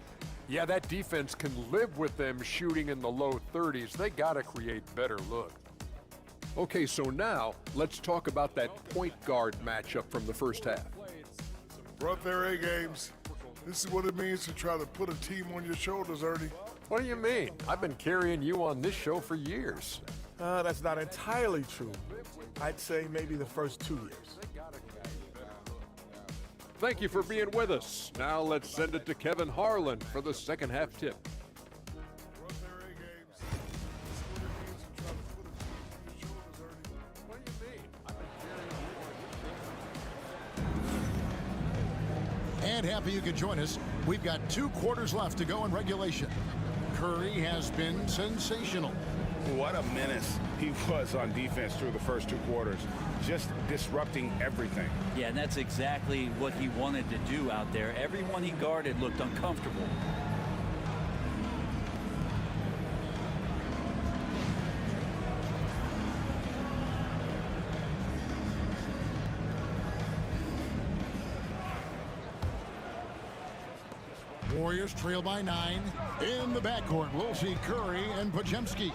Yeah, that defense can live with them shooting in the low 30s. They got to create better look. Okay, so now let's talk about that point guard matchup from the first half. Brought their A games. This is what it means to try to put a team on your shoulders, Ernie. What do you mean? I've been carrying you on this show for years. That's not entirely true. I'd say maybe the first 2 years. Thank you for being with us. Now let's send it to Kevin Harlan for the second half tip. And happy you could join us. We've got 2 quarters left to go in regulation. Curry has been sensational. What a menace he was on defense through the first 2 quarters, just disrupting everything. Yeah, and that's exactly what he wanted to do out there. Everyone he guarded looked uncomfortable. Warriors trail by 9. In the backcourt, we'll see Curry and Podziemski.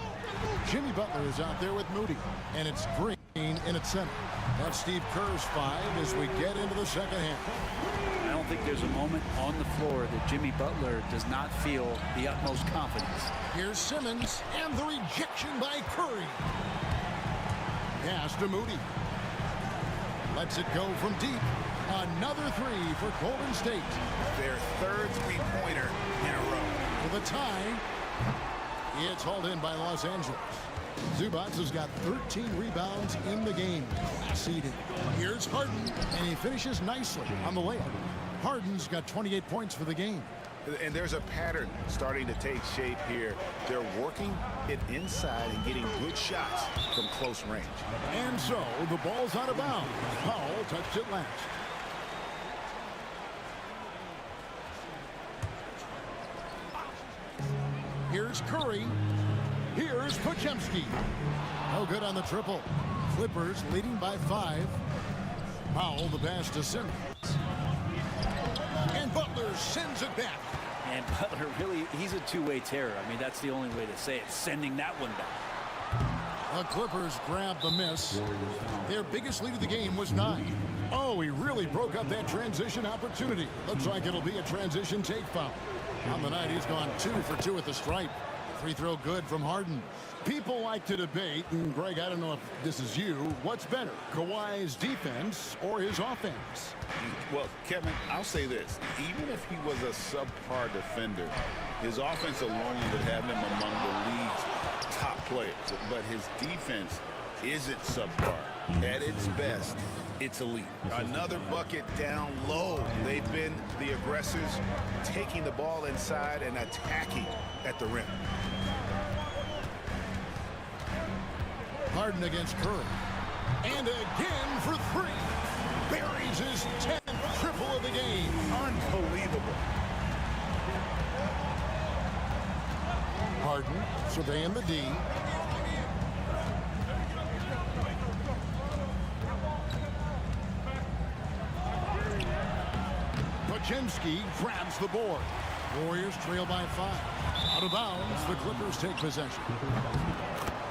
Jimmy Butler is out there with Moody, and it's Green in its center. That's Steve Kerr's 5 as we get into the second half. I don't think there's a moment on the floor that Jimmy Butler does not feel the utmost confidence. Here's Simmons, and the rejection by Curry. Pass to Moody. Lets it go from deep. Another 3 for Golden State. Their third three-pointer in a row. With a tie, it's hauled in by Los Angeles. Zubac has got 13 rebounds in the game. Seeded. Here's Harden, and he finishes nicely on the layup. Harden's got 28 points for the game. And there's a pattern starting to take shape here. They're working it inside and getting good shots from close range. And so the ball's out of bounds. Powell touched it last. Here's Curry. Here's Podziemski. No good on the triple. Clippers leading by 5. Powell the pass to Simmons. And Butler sends it back. And Butler really, he's a two-way terror. I mean, that's the only way to say it, sending that one back. The Clippers grab the miss. Their biggest lead of the game was 9. Oh, he really broke up that transition opportunity. Looks like it'll be a transition take foul. On the night, he's gone 2 for 2 at the stripe. Free throw good from Harden. People like to debate, and Greg, I don't know if this is you, what's better, Kawhi's defense or his offense? Well, Kevin, I'll say this. Even if he was a subpar defender, his offense alone would have him among the league's top player, but his defense isn't subpar. At its best, it's elite. Another bucket down low. They've been the aggressors, taking the ball inside and attacking at the rim. Harden against Curry. And again for three. Buries his 10th triple of the game. Unbelievable. Harden surveying the D. Podziemski grabs the board. Warriors trail by 5. Out of bounds, the Clippers take possession.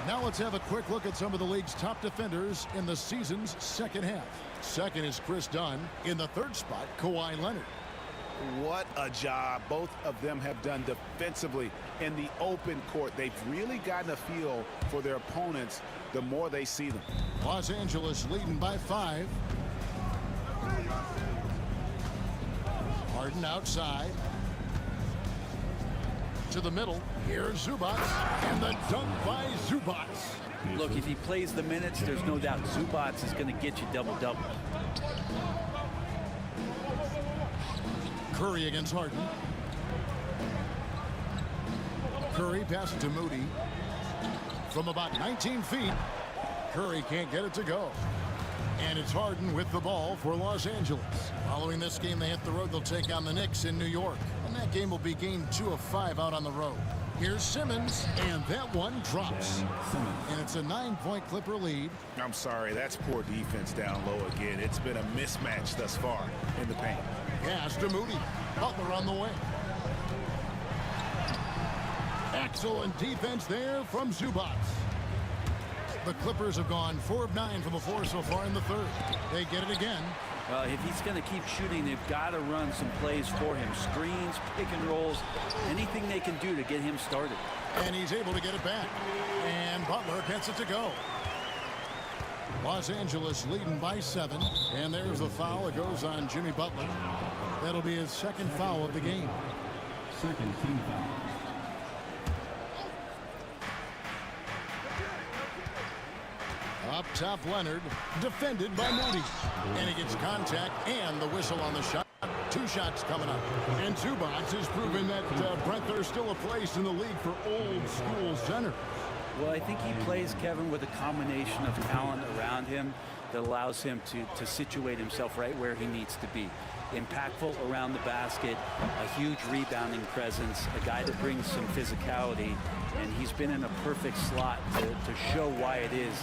Now let's have a quick look at some of the league's top defenders in the season's second half. Second is Chris Dunn. In the third spot, Kawhi Leonard. What a job both of them have done defensively in the open court. They've really gotten a feel for their opponents the more they see them. Los Angeles leading by 5. Harden outside. To the middle. Here's Zubac. And the dunk by Zubac. Look, if he plays the minutes, there's no doubt Zubac is going to get you double-double. Curry against Harden. Curry passes to Moody. From about 19 feet, Curry can't get it to go. And it's Harden with the ball for Los Angeles. Following this game, they hit the road. They'll take on the Knicks in New York. And that game will be game 2 of 5 out on the road. Here's Simmons, and that one drops. And it's a 9-point Clipper lead. I'm sorry, that's poor defense down low again. It's been a mismatch thus far in the paint. Pass to Moody. Butler on the way. Excellent defense there from Zubac. The Clippers have gone 4 of 9 from the floor so far in the third. They get it again. Well, if he's going to keep shooting, they've got to run some plays for him. Screens, pick and rolls, anything they can do to get him started. And he's able to get it back. And Butler gets it to go. Los Angeles leading by 7. And there's the foul. It goes on Jimmy Butler. That'll be his second foul of the game. Second team foul. Up top, Leonard, defended by Moody. And he gets contact and the whistle on the shot. 2 shots coming up. And Zubac has proven that, Brent, there's still a place in the league for old school center. Well, I think he plays, Kevin, with a combination of talent around him that allows him to situate himself right where he needs to be. Impactful around the basket, a huge rebounding presence, a guy that brings some physicality, and he's been in a perfect slot to show why it is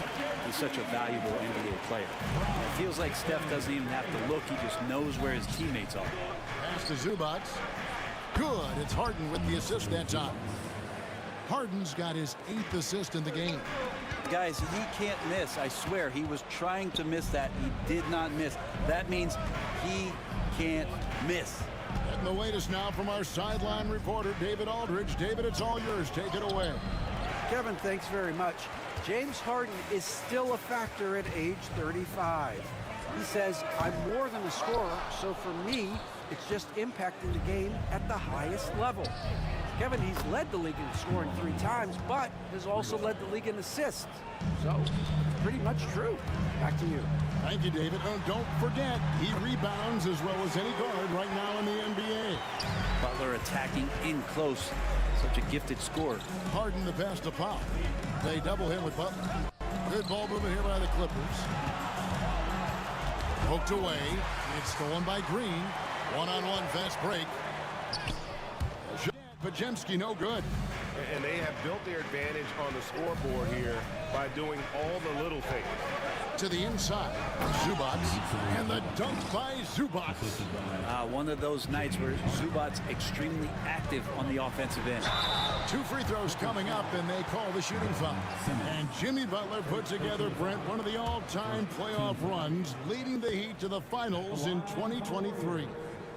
he's such a valuable NBA player. And it feels like Steph doesn't even have to look, he just knows where his teammates are. Pass to Zubac. Good, it's Harden with the assist that time. Harden's got his 8th assist in the game. Guys, he can't miss, I swear. He was trying to miss that. He did not miss. That means he can't miss. Getting the latest now from our sideline reporter, David Aldridge. David, it's all yours. Take it away. Kevin, thanks very much. James Harden is still a factor at age 35. He says, I'm more than a scorer, so for me, it's just impacting the game at the highest level. Kevin, he's led the league in scoring 3 times, but has also led the league in assists. So, pretty much true. Back to you. Thank you, David. Oh, don't forget, he rebounds as well as any guard right now in the NBA. Butler attacking in close. Such a gifted scorer. Harden the pass to Powell. They double him with Butler. Good ball movement here by the Clippers. Poked away. It's stolen by Green. One-on-one fast break. Podziemski no good. And they have built their advantage on the scoreboard here by doing all the little things. To the inside, Zubac, and the dunk by Zubac. One of those nights where Zubac's extremely active on the offensive end. 2 free throws coming up, and they call the shooting foul. And Jimmy Butler put together, Brent, one of the all-time playoff runs, leading the Heat to the finals in 2023.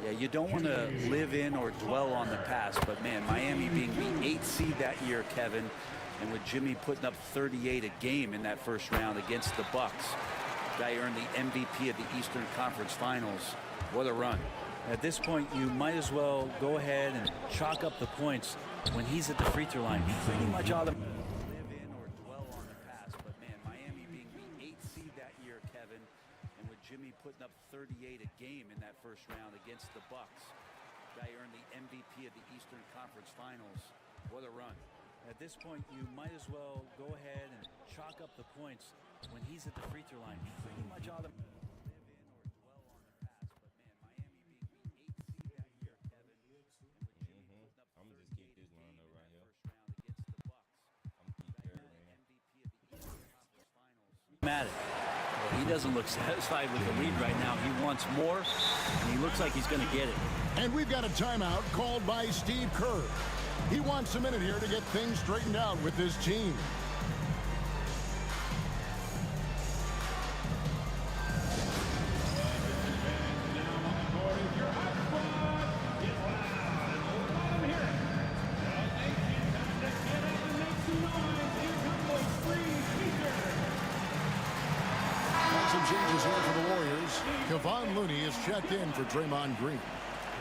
Yeah, you don't want to live in or dwell on the past, but man, Miami being the 8th seed that year, Kevin, and with Jimmy putting up 38 a game in that first round against the Bucks, guy earned the MVP of the Eastern Conference Finals. What a run. At this point, you might as well go ahead and chalk up the points when he's at the free throw line. He pretty much ought to live in or 38 a game in that first round against the Bucks. Guy earned the MVP of the Eastern Conference Finals. What a run. At this point, you might as well go ahead and chalk up the points when he's at the free throw line. Pretty much all the I'm gonna just keep this lineup right here. I'm gonna keep Curry. Matic. Well, he doesn't look satisfied with the lead right now. He wants more, and he looks like he's going to get it. And we've got a timeout called by Steve Kerr. He wants a minute here to get things straightened out with his team. Some changes here for the Warriors. Kevon Looney is checked in for Draymond Green.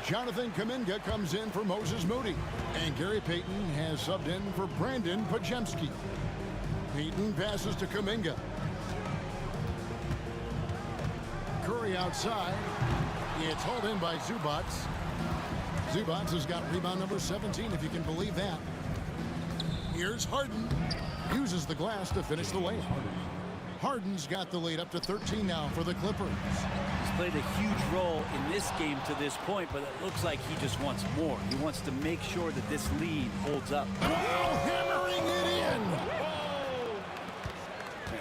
Jonathan Kuminga comes in for Moses Moody. And Gary Payton has subbed in for Brandon Podziemski. Payton passes to Kuminga. Curry outside. It's hauled in by Zubats. Zubats has got rebound number 17, if you can believe that. Here's Harden. Uses the glass to finish the layup. Harden's got the lead up to 13 now for the Clippers. He's played a huge role in this game to this point, but it looks like he just wants more. He wants to make sure that this lead holds up. Wow, hammering it in!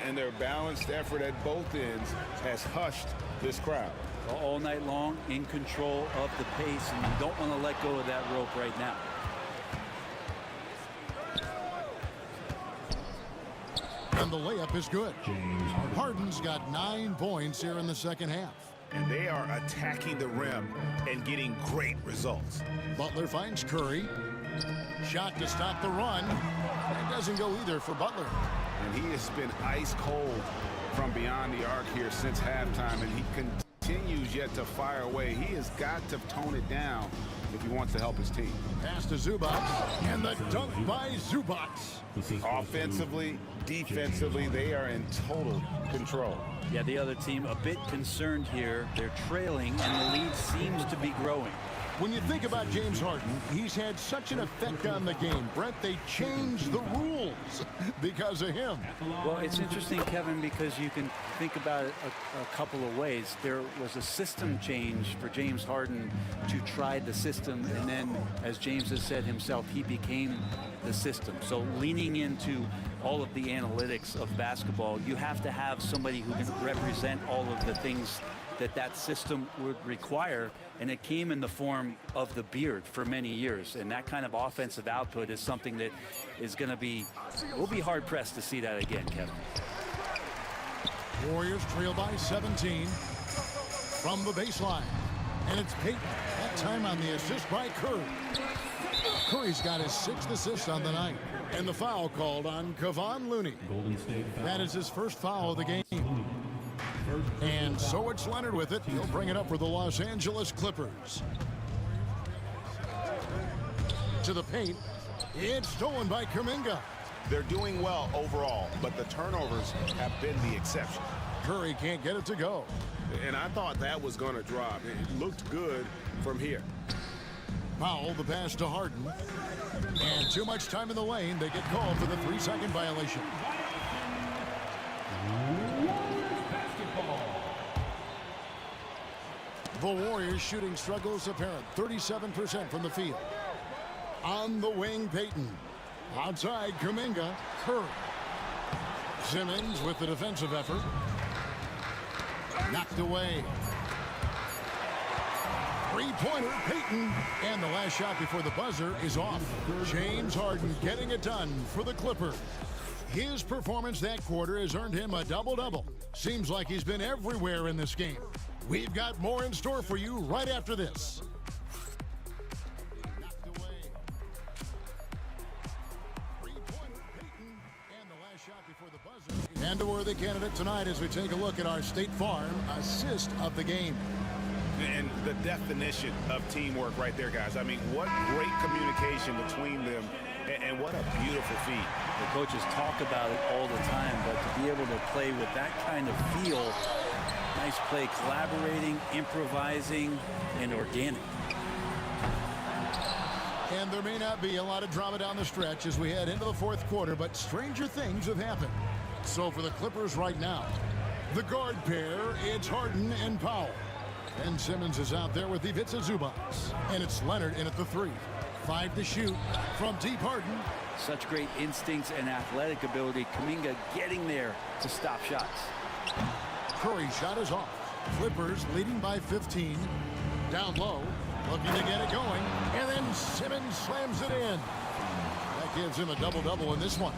And their balanced effort at both ends has hushed this crowd. All night long, in control of the pace, and you don't want to let go of that rope right now. And the layup is good. Harden's got 9 points here in the second half. And they are attacking the rim and getting great results. Butler finds Curry. Shot to stop the run. That doesn't go either for Butler. And he has been ice cold from beyond the arc here since halftime, and he continues yet to fire away. He has got to tone it down if he wants to help his team. Pass to Zubats, and the dunk by Zubats. Offensively, defensively, they are in total control. Yeah, the other team a bit concerned here. They're trailing, and the lead seems to be growing. When you think about James Harden, he's had such an effect on the game. Brett, they changed the rules because of him. Well, it's interesting, Kevin, because you can think about it a couple of ways. There was a system change for James Harden to try the system, and then, as James has said himself, he became the system. So leaning into all of the analytics of basketball, you have to have somebody who can represent all of the things that system would require, and it came in the form of the beard for many years. And that kind of offensive output is something that is going to be, we'll be hard pressed to see that again, Kevin. Warriors trail by 17 from the baseline. And it's Payton, that time on the assist by Curry. Curry's got his 6th assist on the night. And the foul called on Kevon Looney. That is his first foul of the game. And so it's Leonard with it. He'll bring it up for the Los Angeles Clippers. To the paint. It's stolen by Kuminga. They're doing well overall, but the turnovers have been the exception. Curry can't get it to go. And I thought that was going to drop. It looked good from here. Powell, the pass to Harden. And too much time in the lane. They get called for the 3-second violation. The Warriors shooting struggles apparent. 37% from the field. On the wing, Payton. Outside, Kuminga. Curry. Simmons with the defensive effort. Knocked away. Three-pointer, Payton. And the last shot before the buzzer is off. James Harden getting it done for the Clippers. His performance that quarter has earned him a double-double. Seems like he's been everywhere in this game. We've got more in store for you right after this. And a worthy candidate tonight as we take a look at our State Farm assist of the game. And the definition of teamwork right there, guys. I mean, what great communication between them, and what a beautiful feat. The coaches talk about it all the time, but to be able to play with that kind of feel Nice play, collaborating, improvising, and organic. And there may not be a lot of drama down the stretch as we head into the fourth quarter, but stranger things have happened. So for the Clippers right now, the guard pair, it's Harden and Powell. Ben Simmons is out there with Ivica Zubac. And it's Leonard in at the 3. 5 to shoot from deep. Harden. Such great instincts and athletic ability. Kuminga getting there to stop shots. Curry's shot is off. Clippers leading by 15. Down low, looking to get it going. And then Simmons slams it in. That gives him a double-double in this one.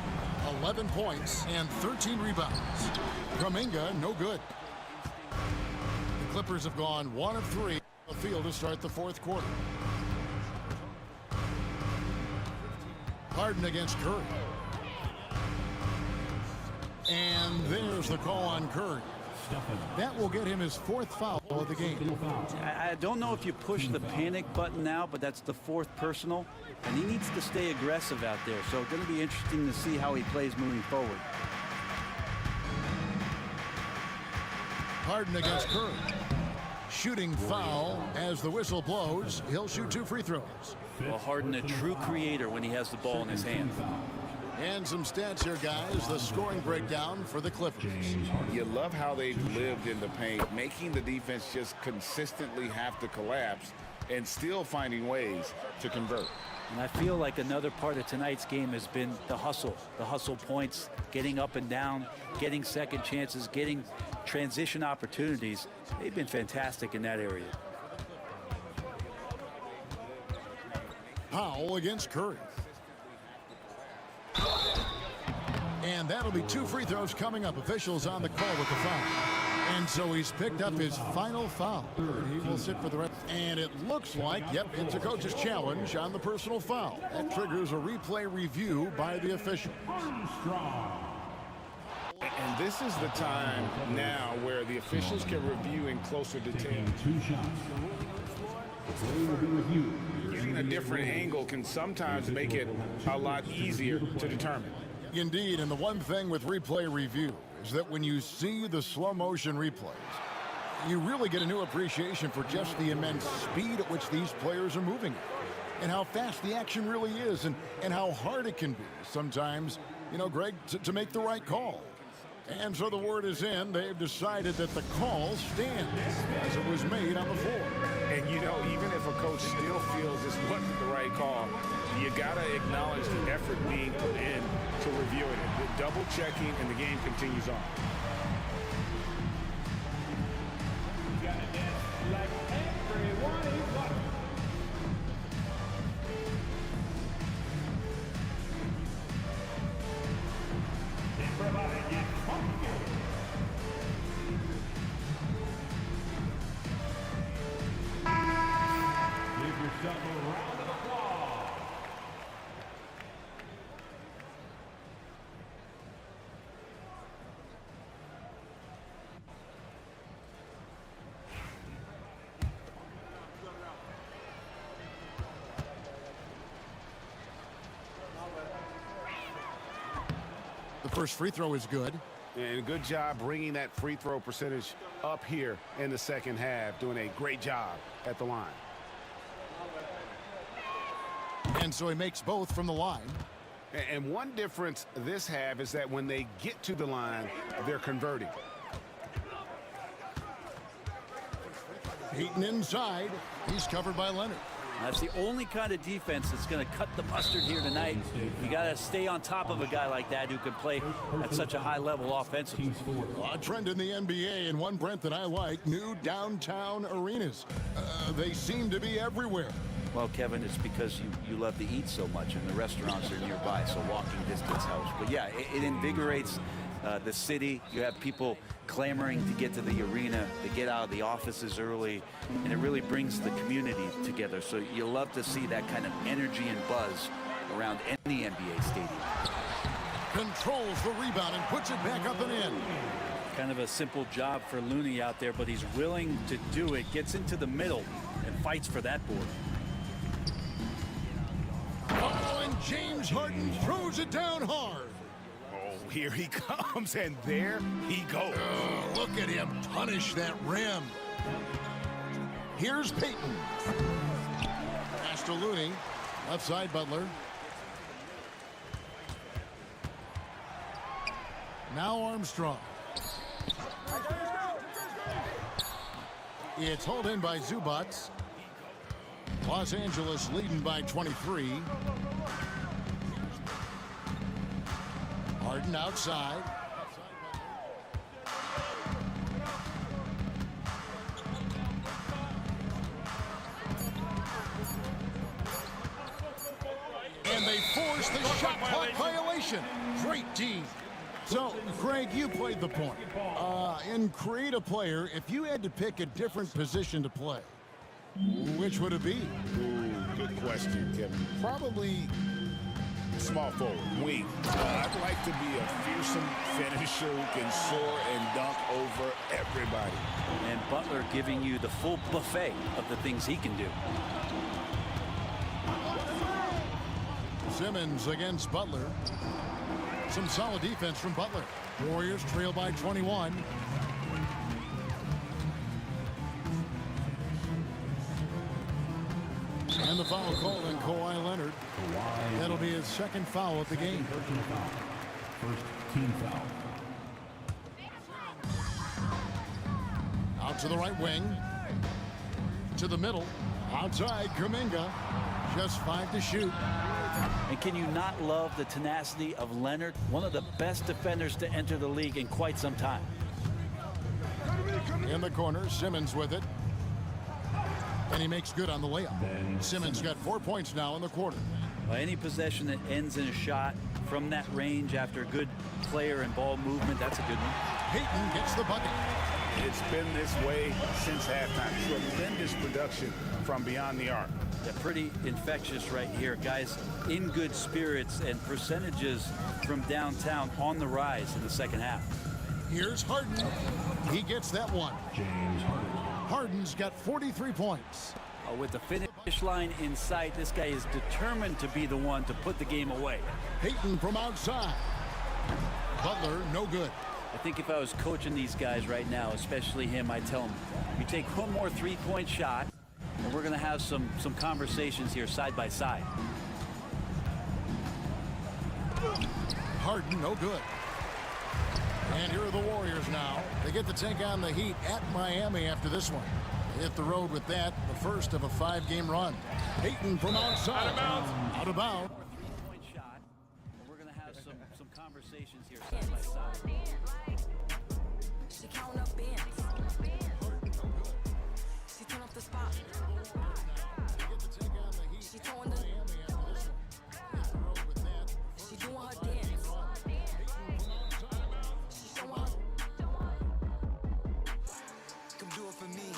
11 points and 13 rebounds. Kuminga, no good. The Clippers have gone 1 of 3 on the field to start the fourth quarter. Harden against Curry. And there's the call on Curry. That will get him his 4th foul of the game. I don't know if you push the panic button now, but that's the 4th personal. And he needs to stay aggressive out there. So it's going to be interesting to see how he plays moving forward. Harden against Curry. Shooting foul as the whistle blows. He'll shoot 2 free throws. Well, Harden, a true creator when he has the ball in his hand. And some stats here, guys. The scoring breakdown for the Clippers. You love how they've lived in the paint, making the defense just consistently have to collapse and still finding ways to convert. And I feel like another part of tonight's game has been the hustle points, getting up and down, getting second chances, getting transition opportunities. They've been fantastic in that area. Powell against Curry. And that'll be 2 free throws coming up. Officials on the call with the foul. And so he's picked up his final foul. He will sit for the rest. And it looks like, yep, it's a coach's challenge on the personal foul. That triggers a replay review by the official. And this is the time now where the officials can review in closer detail. 2 shots. Play will be reviewed. Getting a different angle can sometimes make it a lot easier to determine. Indeed, and the one thing with replay review is that when you see the slow motion replays, you really get a new appreciation for just the immense speed at which these players are moving and how fast the action really is and how hard it can be sometimes, you know, Greg, to make the right call. And so the word is in. They've decided that the call stands as it was made on the floor. And, you know, even if a coach still feels this wasn't the right call, you got to acknowledge the effort being put in to reviewing it. The double checking, and the game continues on. You got to dance like everyone is watching. Everybody get funky. Give yourself a round of applause. The first free throw is good. And good job bringing that free throw percentage up here in the second half. Doing a great job at the line. And so he makes both from the line. And one difference this half is that when they get to the line, they're converting. Heaton inside. He's covered by Leonard. That's the only kind of defense that's going to cut the mustard here tonight. You got to stay on top of a guy like that who can play at such a high level offensively. A trend in the NBA, and one, Brent, that I like, new downtown arenas. They seem to be everywhere. Well, Kevin, it's because you love to eat so much, and the restaurants are nearby, so walking distance helps. But yeah, it invigorates the city. You have people clamoring to get to the arena, to get out of the offices early, and it really brings the community together. So you love to see that kind of energy and buzz around any NBA stadium. Controls the rebound and puts it back up and in. Kind of a simple job for Looney out there, but he's willing to do it, gets into the middle, and fights for that board. Oh, and James Harden throws it down hard. Oh, here he comes, and there he goes. Oh, look at him punish that rim. Here's Payton. Pass to Looney. Left side, Butler. Now Armstrong. It's hauled in by Zubac. Los Angeles leading by 23. Harden outside. And they force the shot clock violation. Great team. So, Craig, you played the point. In Create a Player, if you had to pick a different position to play, which would it be? Ooh, good question, Kevin. Probably small forward, wing. I'd like to be a fearsome finisher who can soar and dunk over everybody. And Butler giving you the full buffet of the things he can do. Simmons against Butler. Some solid defense from Butler. Warriors trail by 21. And the foul called on Kawhi Leonard. That'll be his second foul of the game. First team foul. Out to the right wing. To the middle. Outside, Kuminga. Just 5 to shoot. And can you not love the tenacity of Leonard? One of the best defenders to enter the league in quite some time. In the corner, Simmons with it. And he makes good on the layup. Simmons got 4 points now in the quarter. Well, any possession that ends in a shot from that range after good player and ball movement, that's a good one. Payton gets the bucket. It's been this way since halftime. Tremendous production from beyond the arc. They're pretty infectious right here. Guys in good spirits and percentages from downtown on the rise in the second half. Here's Harden. He gets that one. James Harden. Harden's got 43 points. With the finish line in sight, this guy is determined to be the one to put the game away. Payton from outside. Butler, no good. I think if I was coaching these guys right now, especially him, I'd tell him, you take one more three-point shot, and we're going to have some conversations here side by side. Harden, no good. And here are the Warriors now. They get to take on the Heat at Miami after this one. They hit the road with that, the first of a 5-game run. Payton from outside. Out of bounds. Out of bounds. Three-point shot, and we're going to have some conversations here side by side. She count up bands. She turn off the spot. She throwing the. She doing her dance. She showing her. Come do it for me.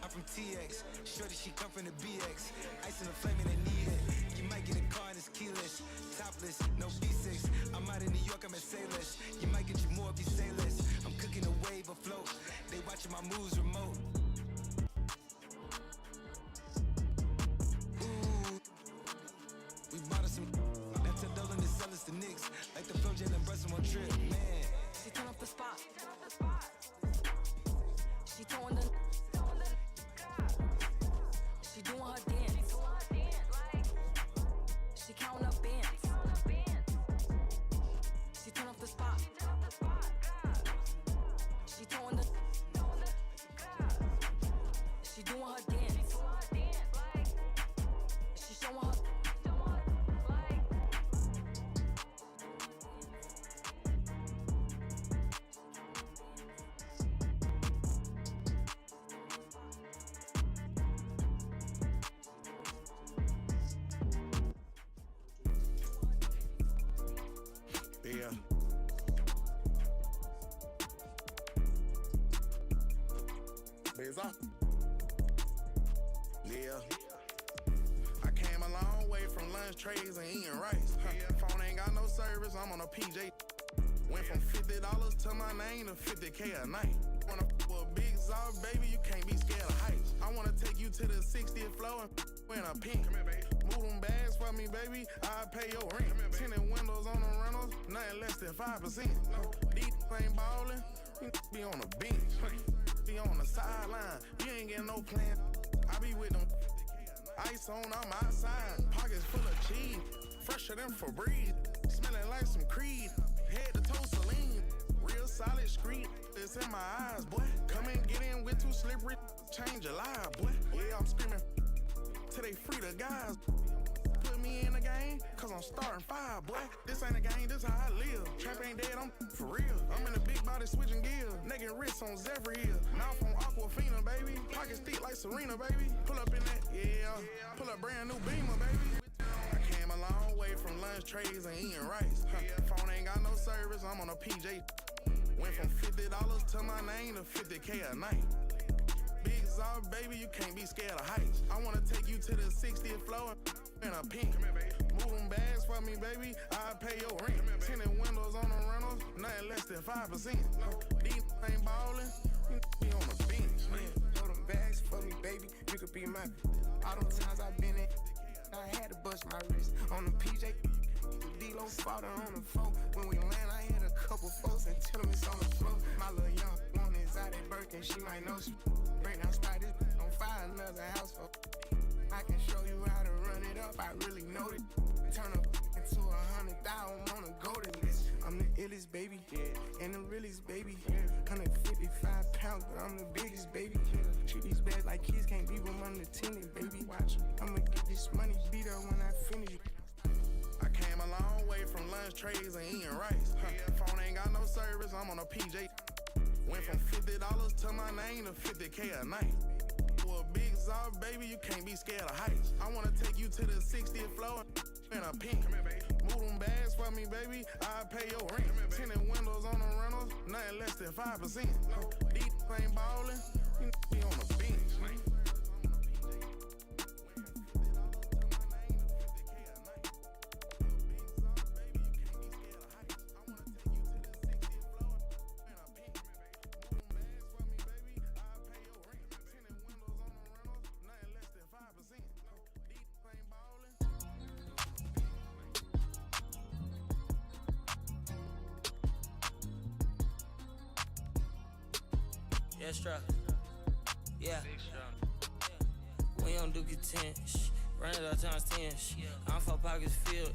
I'm from TX. Shorty, she come from the BX. Ice in the flame and I need it. You might get a car and it's keyless. Topless, no B6. I'm out in New York, I'm at Sailors. You might get you more if you say less. I'm cooking a wave afloat. They watching my moves remote. Ooh, we bought us some. That's a double in the sellers to Knicks. Like the Flow Jet and Brussels on trip, man. She turn off the spot. She throwing the. She doing her dance. She counting up bands. She turn off the spot. She throwing the. She doing her dance. She showing her. Yeah. Yeah. I came a long way from lunch trays and eating rice. Phone ain't got no service, I'm on a PJ. Went from $50 to my name to $50K a night. Wanna with a big soft baby, you can't be scared of heights. I wanna take you to the 60th floor and in a pink. Come here, baby. Move them bags for me, baby, I'll pay your rent. Tinted windows on the rentals, nothing less than 5%. These ain't ballin', you be on the bench. Be on the sideline, you ain't getting no plan. I be with them, ice on, I'm outside. Pockets full of cheese, fresher than Febreze. Smelling like some Creed, head to toe Celine. Real solid street, it's in my eyes, boy. Come and get in with too slippery, change your life, boy. Yeah, I'm screaming till they free the guys. Put me in the game, cause I'm starting 5, boy. This ain't a game, this how I live. Trap ain't dead, I'm for real. I'm in a big body switching gears. Naked wrists on Zephyr Hill. Mouth on Aquafina, baby. Pockets thick like Serena, baby. Pull up in that, yeah. Pull up brand new Beamer, baby. I came a long way from lunch trays and eating rice. Phone ain't got no service, I'm on a PJ. Went from $50 to my name to 50K a night. Big Zog, baby, you can't be scared of heights. I wanna take you to the 60th floor in a pink. Move them bags for me, baby, I'll pay your rent. Tinted windows on the rentals, nothing less than 5%. These ain't ballin', you be on the bench. Throw them bags for me, baby, you could be my. All them times I've been in, I had to bust my wrist. On the PJ, D-Lo fought on the floor. When we land, I hit a couple folks and tell them it's on the floor. My little young one is out at Birkin, she might know she. Break down spot this on fire, another house for. I can show you how to run it up, I really know it. Turn up into 100,000 on a golden list. I'm the illest baby, and the realest baby. 155 pounds, but I'm the biggest baby. Treat these bags like kids, can't leave them unattended, baby. Watch, I'ma get this money beat up when I finish. I came a long way from lunch trays and eating rice. Phone ain't got no service, I'm on a PJ. Went from $50 to my name to 50K a night. Well, big Zog, baby, you can't be scared of heights. I wanna take you to the 60th floor in a pink. Move them bags for me, baby, I'll pay your rent. Tinted windows on the rentals, nothing less than 5%. These ain't ballin', you be on the bench. Yeah, strap. Yeah. We don't do content. Run it up times 10. I'm 4 pockets filled.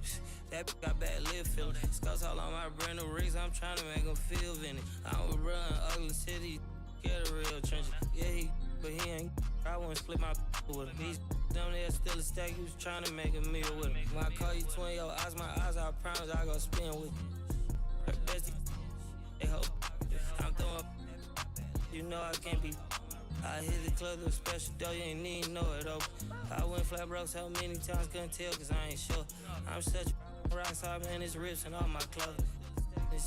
That bitch got bad lip feeling. Scouts all on my brand new rigs. I'm trying to make them feel vinny. I would run ugly city. Get a real trenches. Yeah, but he ain't. I wouldn't split my with him. He's down there still a stack. He was trying to make a meal with him. When I call you twin, your eyes, my eyes, I promise I go spin with you. Her bestie, they hope. I'm throwing. You know I can't be. I hit the club with a special dough, you ain't even know it open. I went flat broke so many times, couldn't tell cause I ain't sure. I'm such a rock star, man, it's rips and all my clothes. It's